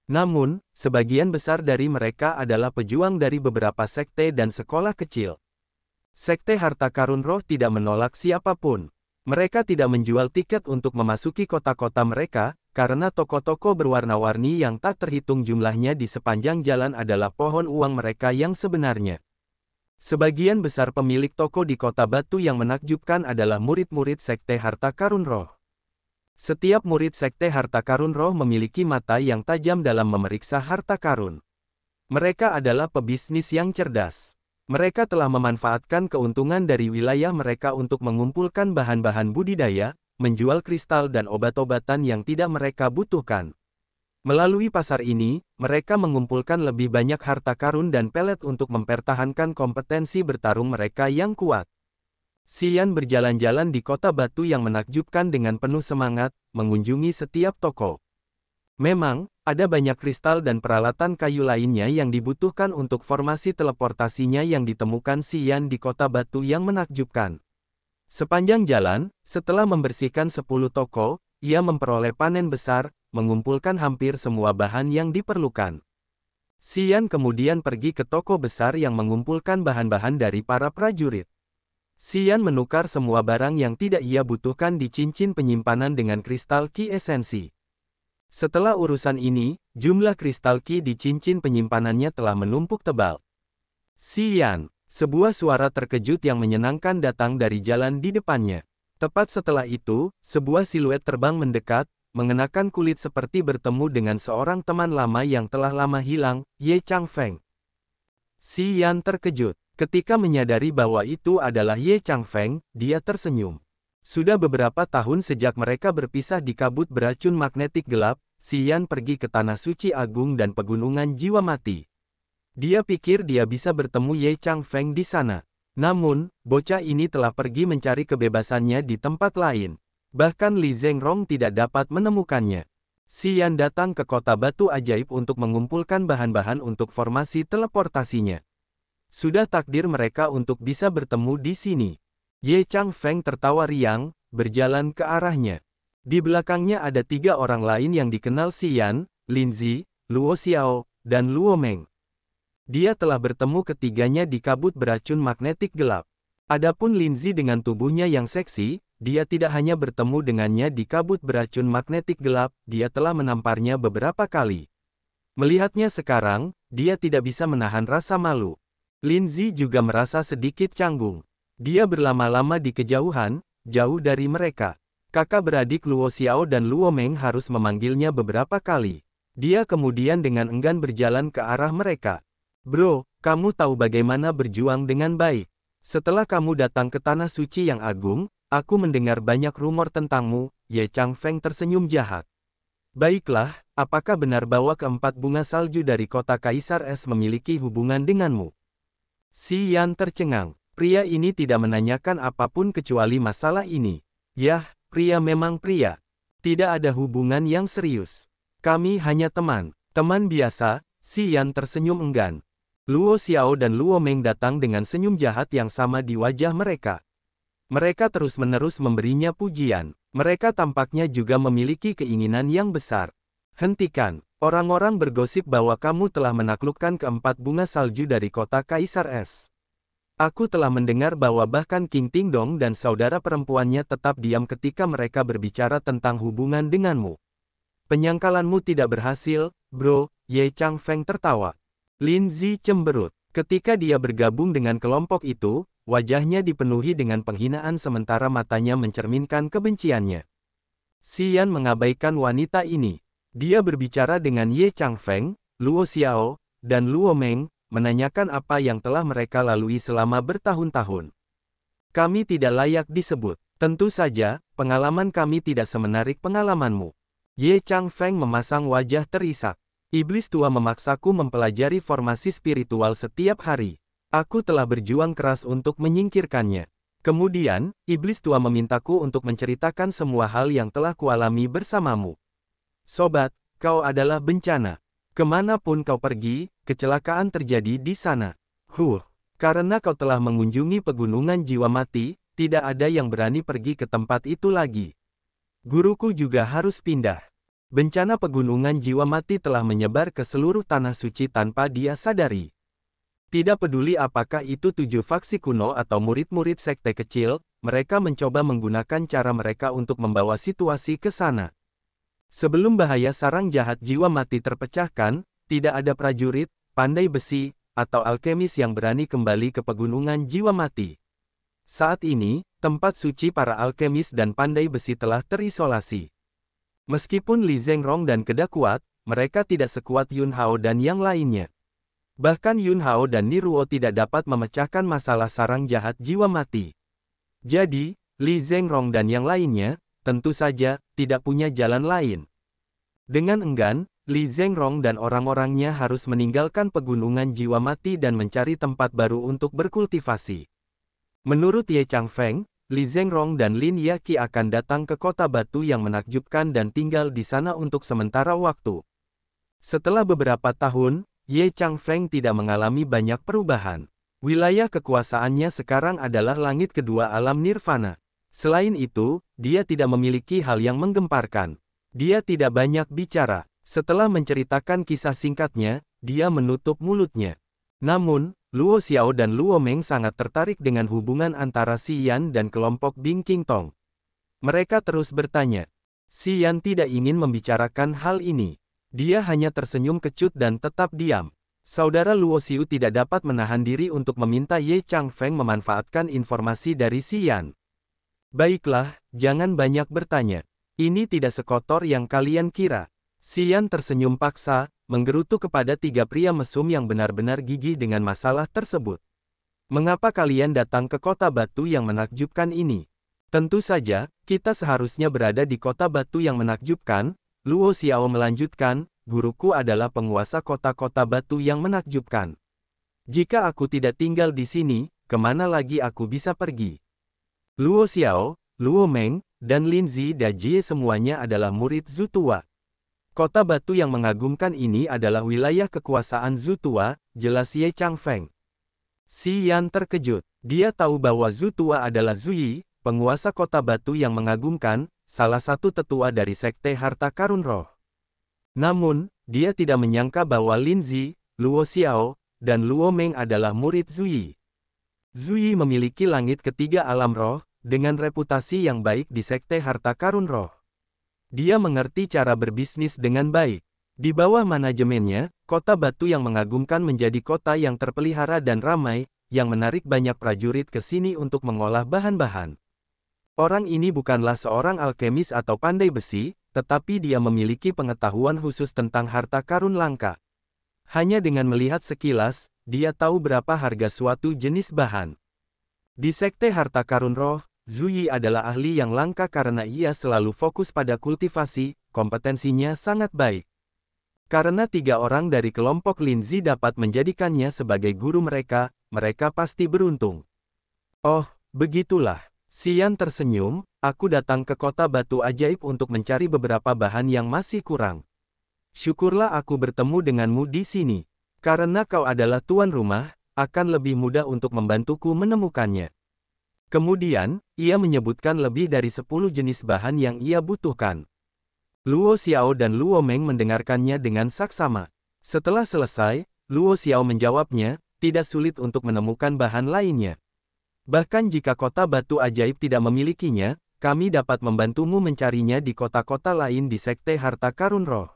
Namun, sebagian besar dari mereka adalah pejuang dari beberapa sekte dan sekolah kecil. Sekte Harta Karun Roh tidak menolak siapapun. Mereka tidak menjual tiket untuk memasuki kota-kota mereka, karena toko-toko berwarna-warni yang tak terhitung jumlahnya di sepanjang jalan adalah pohon uang mereka yang sebenarnya. Sebagian besar pemilik toko di kota batu yang menakjubkan adalah murid-murid Sekte Harta Karun Roh. Setiap murid Sekte Harta Karun Roh memiliki mata yang tajam dalam memeriksa harta karun. Mereka adalah pebisnis yang cerdas. Mereka telah memanfaatkan keuntungan dari wilayah mereka untuk mengumpulkan bahan-bahan budidaya, menjual kristal dan obat-obatan yang tidak mereka butuhkan. Melalui pasar ini, mereka mengumpulkan lebih banyak harta karun dan pelet untuk mempertahankan kompetensi bertarung mereka yang kuat. Xian berjalan-jalan di kota batu yang menakjubkan dengan penuh semangat, mengunjungi setiap toko. Memang, ada banyak kristal dan peralatan kayu lainnya yang dibutuhkan untuk formasi teleportasinya yang ditemukan Xian di kota batu yang menakjubkan. Sepanjang jalan, setelah membersihkan 10 toko, ia memperoleh panen besar, mengumpulkan hampir semua bahan yang diperlukan. Xian kemudian pergi ke toko besar yang mengumpulkan bahan-bahan dari para prajurit. Xian menukar semua barang yang tidak ia butuhkan di cincin penyimpanan dengan kristal ki esensi. Setelah urusan ini, jumlah kristal ki di cincin penyimpanannya telah menumpuk tebal. Xian, sebuah suara terkejut yang menyenangkan datang dari jalan di depannya. Tepat setelah itu, sebuah siluet terbang mendekat, mengenakan kulit seperti bertemu dengan seorang teman lama yang telah lama hilang, Ye Changfeng. Xian terkejut. Ketika menyadari bahwa itu adalah Ye Changfeng, dia tersenyum. Sudah beberapa tahun sejak mereka berpisah di kabut beracun magnetik gelap, Xian pergi ke Tanah Suci Agung dan Pegunungan Jiwa Mati. Dia pikir dia bisa bertemu Ye Changfeng di sana. Namun, bocah ini telah pergi mencari kebebasannya di tempat lain. Bahkan Li Zhengrong tidak dapat menemukannya. Xian datang ke kota batu ajaib untuk mengumpulkan bahan-bahan untuk formasi teleportasinya. Sudah takdir mereka untuk bisa bertemu di sini. Ye Changfeng tertawa riang, berjalan ke arahnya. Di belakangnya ada 3 orang lain yang dikenal Xian, Lin Zi, Luo Xiao, dan Luo Meng. Dia telah bertemu ketiganya di kabut beracun magnetik gelap. Adapun Lin Zi dengan tubuhnya yang seksi, dia tidak hanya bertemu dengannya di kabut beracun magnetik gelap, dia telah menamparnya beberapa kali. Melihatnya sekarang, dia tidak bisa menahan rasa malu. Lin Zi juga merasa sedikit canggung. Dia berlama-lama di kejauhan, jauh dari mereka. Kakak beradik Luo Xiao dan Luo Meng harus memanggilnya beberapa kali. Dia kemudian dengan enggan berjalan ke arah mereka. Bro, kamu tahu bagaimana berjuang dengan baik. Setelah kamu datang ke Tanah Suci yang agung, aku mendengar banyak rumor tentangmu, Ye Changfeng tersenyum jahat. Baiklah, apakah benar bahwa keempat bunga salju dari kota Kaisar Es memiliki hubungan denganmu? Xian tercengang. Pria ini tidak menanyakan apapun kecuali masalah ini. Yah, pria memang pria. Tidak ada hubungan yang serius. Kami hanya teman. Teman biasa, Xian tersenyum enggan. Luo Xiao dan Luo Meng datang dengan senyum jahat yang sama di wajah mereka. Mereka terus-menerus memberinya pujian. Mereka tampaknya juga memiliki keinginan yang besar. Hentikan. Orang-orang bergosip bahwa kamu telah menaklukkan keempat bunga salju dari kota Kaisar Es. Aku telah mendengar bahwa bahkan King Tingdong dan saudara perempuannya tetap diam ketika mereka berbicara tentang hubungan denganmu. Penyangkalanmu tidak berhasil, bro, Ye Changfeng tertawa. Lin Zi cemberut. Ketika dia bergabung dengan kelompok itu, wajahnya dipenuhi dengan penghinaan sementara matanya mencerminkan kebenciannya. Xian mengabaikan wanita ini. Dia berbicara dengan Ye Changfeng, Luo Xiao, dan Luo Meng, menanyakan apa yang telah mereka lalui selama bertahun-tahun. Kami tidak layak disebut. Tentu saja, pengalaman kami tidak semenarik pengalamanmu. Ye Changfeng memasang wajah terisak. Iblis tua memaksaku mempelajari formasi spiritual setiap hari. Aku telah berjuang keras untuk menyingkirkannya. Kemudian, iblis tua memintaku untuk menceritakan semua hal yang telah kualami bersamamu. Sobat, kau adalah bencana. Kemanapun kau pergi, kecelakaan terjadi di sana. Karena kau telah mengunjungi pegunungan jiwa mati, tidak ada yang berani pergi ke tempat itu lagi. Guruku juga harus pindah. Bencana pegunungan jiwa mati telah menyebar ke seluruh tanah suci tanpa dia sadari. Tidak peduli apakah itu 7 faksi kuno atau murid-murid sekte kecil, mereka mencoba menggunakan cara mereka untuk membawa situasi ke sana. Sebelum bahaya sarang jahat jiwa mati terpecahkan, tidak ada prajurit, pandai besi, atau alkemis yang berani kembali ke pegunungan jiwa mati. Saat ini, tempat suci para alkemis dan pandai besi telah terisolasi. Meskipun Li Zhengrong dan Keda kuat, mereka tidak sekuat Yun Hao dan yang lainnya. Bahkan Yun Hao dan Niruo tidak dapat memecahkan masalah sarang jahat jiwa mati. Jadi, Li Zhengrong dan yang lainnya, tentu saja, tidak punya jalan lain. Dengan enggan, Li Zhengrong dan orang-orangnya harus meninggalkan pegunungan jiwa mati dan mencari tempat baru untuk berkultivasi. Menurut Ye Changfeng, Li Zhengrong dan Lin Yaqi akan datang ke kota batu yang menakjubkan dan tinggal di sana untuk sementara waktu. Setelah beberapa tahun, Ye Changfeng tidak mengalami banyak perubahan. Wilayah kekuasaannya sekarang adalah langit kedua alam nirvana. Selain itu, dia tidak memiliki hal yang menggemparkan. Dia tidak banyak bicara. Setelah menceritakan kisah singkatnya, dia menutup mulutnya. Namun, Luo Xiao dan Luo Meng sangat tertarik dengan hubungan antara Xi Yan dan kelompok Bing Qingtong. Mereka terus bertanya. Xi Yan tidak ingin membicarakan hal ini. Dia hanya tersenyum kecut dan tetap diam. Saudara Luo Xiu tidak dapat menahan diri untuk meminta Ye Changfeng memanfaatkan informasi dari Xi Yan. Baiklah, jangan banyak bertanya. Ini tidak sekotor yang kalian kira. Xi Yan tersenyum paksa, menggerutu kepada tiga pria mesum yang benar-benar gigih dengan masalah tersebut. Mengapa kalian datang ke kota batu yang menakjubkan ini? Tentu saja, kita seharusnya berada di kota batu yang menakjubkan. Luo Xiao melanjutkan, guruku adalah penguasa kota-kota batu yang menakjubkan. Jika aku tidak tinggal di sini, kemana lagi aku bisa pergi? Luo Xiao, Luo Meng, dan Lin Zi Dajie semuanya adalah murid Zhu Tua. Kota batu yang mengagumkan ini adalah wilayah kekuasaan Zhu Tua, jelas Ye Changfeng. Xi Yan terkejut. Dia tahu bahwa Zhu Tua adalah Zhu Yi, penguasa kota batu yang mengagumkan, salah satu tetua dari Sekte Harta Karun Roh. Namun, dia tidak menyangka bahwa Lin Zi, Luo Xiao, dan Luo Meng adalah murid Zhu Yi. Zhu Yi memiliki langit ketiga alam roh, dengan reputasi yang baik di Sekte Harta Karun Roh. Dia mengerti cara berbisnis dengan baik. Di bawah manajemennya, kota batu yang mengagumkan menjadi kota yang terpelihara dan ramai, yang menarik banyak prajurit ke sini untuk mengolah bahan-bahan. Orang ini bukanlah seorang alkemis atau pandai besi, tetapi dia memiliki pengetahuan khusus tentang harta karun langka. Hanya dengan melihat sekilas, dia tahu berapa harga suatu jenis bahan. Di Sekte Harta Karun Roh, Zhu Yi adalah ahli yang langka karena ia selalu fokus pada kultivasi, kompetensinya sangat baik. Karena tiga orang dari kelompok Lin Zi dapat menjadikannya sebagai guru mereka, mereka pasti beruntung. Oh, begitulah. Xi Yan tersenyum, aku datang ke kota batu ajaib untuk mencari beberapa bahan yang masih kurang. Syukurlah aku bertemu denganmu di sini. Karena kau adalah tuan rumah, akan lebih mudah untuk membantuku menemukannya. Kemudian, ia menyebutkan lebih dari 10 jenis bahan yang ia butuhkan. Luo Xiao dan Luo Meng mendengarkannya dengan saksama. Setelah selesai, Luo Xiao menjawabnya, tidak sulit untuk menemukan bahan lainnya. Bahkan jika kota batu ajaib tidak memilikinya, kami dapat membantumu mencarinya di kota-kota lain di Sekte Harta Karun Roh.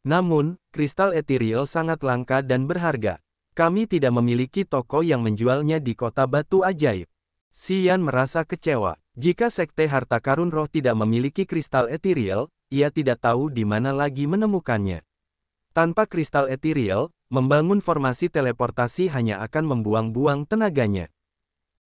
Namun, kristal ethereal sangat langka dan berharga. Kami tidak memiliki toko yang menjualnya di kota batu ajaib. Xi Yan merasa kecewa. Jika Sekte Harta Karun Roh tidak memiliki kristal ethereal, ia tidak tahu di mana lagi menemukannya. Tanpa kristal ethereal, membangun formasi teleportasi hanya akan membuang-buang tenaganya.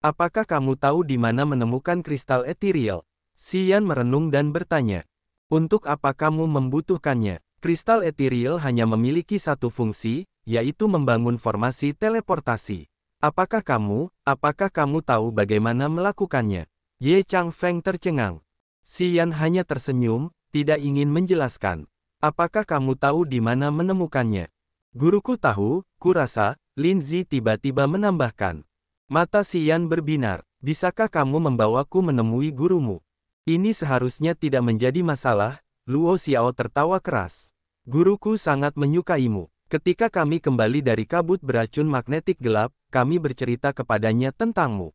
Apakah kamu tahu di mana menemukan kristal ethereal? Xi Yan merenung dan bertanya. Untuk apa kamu membutuhkannya? Kristal ethereal hanya memiliki satu fungsi, yaitu membangun formasi teleportasi. Apakah kamu tahu bagaimana melakukannya? Ye Changfeng tercengang. Xi Yan hanya tersenyum, tidak ingin menjelaskan. Apakah kamu tahu di mana menemukannya? Guruku tahu, kurasa, Lin Zi tiba-tiba menambahkan. Mata Xi Yan berbinar. Bisakah kamu membawaku menemui gurumu? Ini seharusnya tidak menjadi masalah. Luo Xiao tertawa keras. Guruku sangat menyukaimu. Ketika kami kembali dari kabut beracun magnetik gelap, kami bercerita kepadanya tentangmu.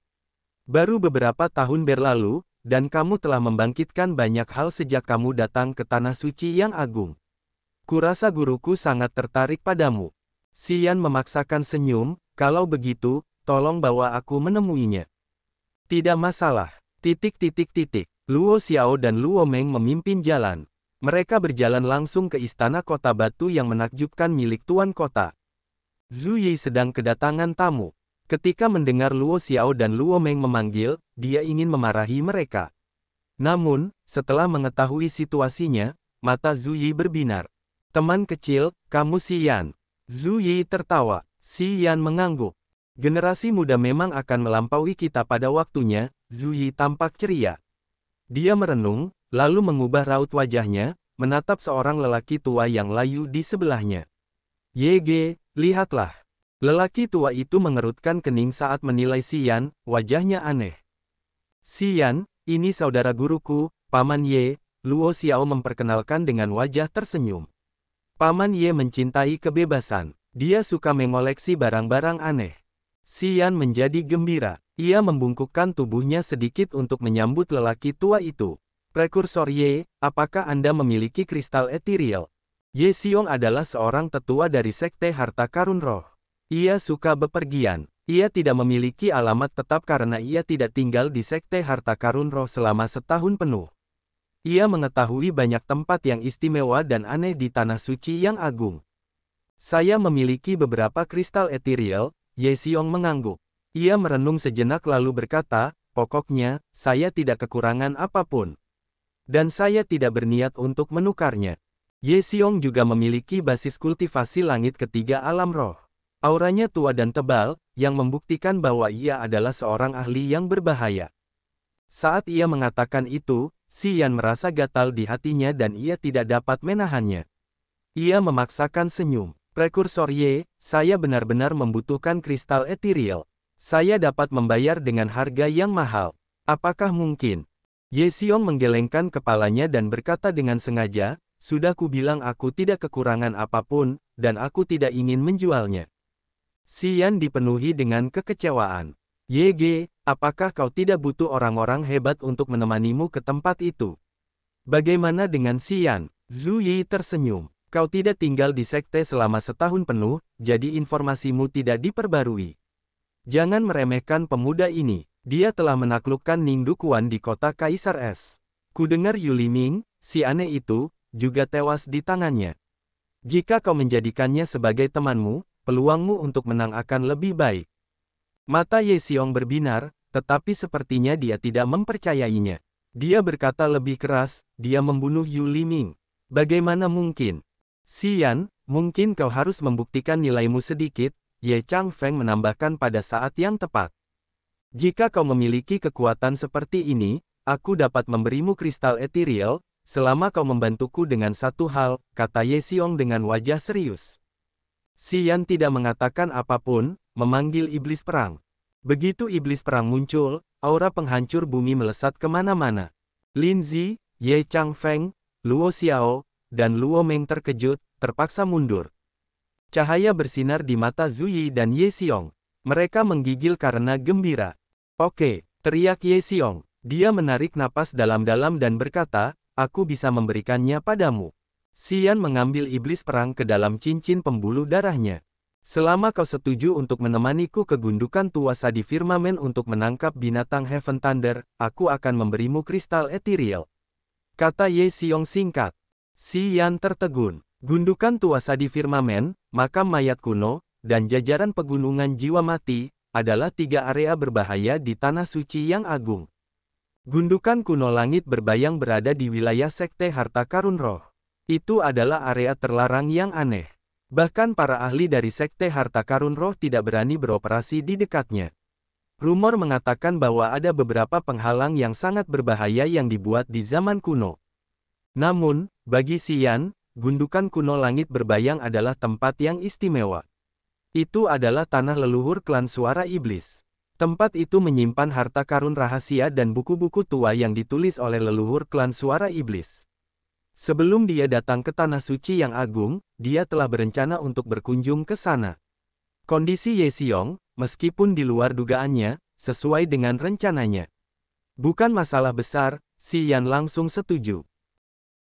Baru beberapa tahun berlalu, dan kamu telah membangkitkan banyak hal sejak kamu datang ke Tanah Suci yang agung. Kurasa guruku sangat tertarik padamu. Xi Yan memaksakan senyum, kalau begitu, tolong bawa aku menemuinya. Tidak masalah. Luo Xiao dan Luo Meng memimpin jalan. Mereka berjalan langsung ke istana kota batu yang menakjubkan milik tuan kota. Zhu Yi sedang kedatangan tamu. Ketika mendengar Luo Xiao dan Luo Meng memanggil, dia ingin memarahi mereka. Namun, setelah mengetahui situasinya, mata Zhu Yi berbinar. Teman kecil, kamu Xi Yan. Zhu Yi tertawa. Xi Yan mengangguk. Generasi muda memang akan melampaui kita pada waktunya. Zhu Yi tampak ceria. Dia merenung, lalu mengubah raut wajahnya, menatap seorang lelaki tua yang layu di sebelahnya. Yege, lihatlah. Lelaki tua itu mengerutkan kening saat menilai Xi Yan, wajahnya aneh. Xi Yan, ini saudara guruku, Paman Ye. Luo Xiao memperkenalkan dengan wajah tersenyum. Paman Ye mencintai kebebasan. Dia suka mengoleksi barang-barang aneh. Xian menjadi gembira. Ia membungkukkan tubuhnya sedikit untuk menyambut lelaki tua itu. Prekursor Ye, apakah Anda memiliki kristal ethereal? Ye Xiong adalah seorang tetua dari Sekte Harta Karun Roh. Ia suka bepergian. Ia tidak memiliki alamat tetap karena ia tidak tinggal di Sekte Harta Karun Roh selama setahun penuh. Ia mengetahui banyak tempat yang istimewa dan aneh di Tanah Suci yang agung. Saya memiliki beberapa kristal ethereal, Ye Xiong mengangguk. Ia merenung sejenak lalu berkata, pokoknya, saya tidak kekurangan apapun. Dan saya tidak berniat untuk menukarnya. Ye Xiong juga memiliki basis kultivasi langit ketiga alam roh. Auranya tua dan tebal, yang membuktikan bahwa ia adalah seorang ahli yang berbahaya. Saat ia mengatakan itu, Xian merasa gatal di hatinya dan ia tidak dapat menahannya. Ia memaksakan senyum. Prekursor Ye, saya benar-benar membutuhkan kristal ethereal. Saya dapat membayar dengan harga yang mahal. Apakah mungkin? Ye Xiong menggelengkan kepalanya dan berkata dengan sengaja, sudah kubilang aku tidak kekurangan apapun, dan aku tidak ingin menjualnya. Xian dipenuhi dengan kekecewaan. Ye, apakah kau tidak butuh orang-orang hebat untuk menemanimu ke tempat itu? Bagaimana dengan Xian? Zhu Yi tersenyum. Kau tidak tinggal di sekte selama setahun penuh, jadi informasimu tidak diperbarui. Jangan meremehkan pemuda ini. Dia telah menaklukkan Ningdu Kuan di kota Kaisar Es. Kudengar Yu Liming, si aneh itu, juga tewas di tangannya. Jika kau menjadikannya sebagai temanmu, peluangmu untuk menang akan lebih baik. Mata Ye Xiong berbinar, tetapi sepertinya dia tidak mempercayainya. Dia berkata lebih keras, dia membunuh Yu Liming. Bagaimana mungkin? Xian, mungkin kau harus membuktikan nilaimu sedikit, Ye Changfeng menambahkan pada saat yang tepat. Jika kau memiliki kekuatan seperti ini, aku dapat memberimu kristal ethereal, selama kau membantuku dengan satu hal, kata Ye Xiong dengan wajah serius. Xian tidak mengatakan apapun, memanggil iblis perang. Begitu iblis perang muncul, aura penghancur bumi melesat kemana-mana. Lin Zi, Ye Changfeng, Luo Xiao, dan Luo Meng terkejut, terpaksa mundur. Cahaya bersinar di mata Zhu Yi dan Ye Xiong. Mereka menggigil karena gembira. Oke, teriak Ye Xiong. Dia menarik napas dalam-dalam dan berkata, aku bisa memberikannya padamu. Xian mengambil iblis perang ke dalam cincin pembuluh darahnya. Selama kau setuju untuk menemaniku ke gundukan tua di firmamen untuk menangkap binatang Heaven Thunder, aku akan memberimu kristal ethereal. Kata Ye Xiong singkat. Xian tertegun. Gundukan tua di firmamen, makam mayat kuno, dan jajaran pegunungan jiwa mati, adalah tiga area berbahaya di Tanah Suci yang agung. Gundukan kuno langit berbayang berada di wilayah Sekte Harta Karun Roh. Itu adalah area terlarang yang aneh. Bahkan para ahli dari Sekte Harta Karun Roh tidak berani beroperasi di dekatnya. Rumor mengatakan bahwa ada beberapa penghalang yang sangat berbahaya yang dibuat di zaman kuno. Namun, bagi Xian, gundukan kuno langit berbayang adalah tempat yang istimewa. Itu adalah tanah leluhur klan suara iblis. Tempat itu menyimpan harta karun rahasia dan buku-buku tua yang ditulis oleh leluhur klan suara iblis. Sebelum dia datang ke Tanah Suci yang agung, dia telah berencana untuk berkunjung ke sana. Kondisi Ye Xiong, meskipun di luar dugaannya, sesuai dengan rencananya. Bukan masalah besar, Xian langsung setuju.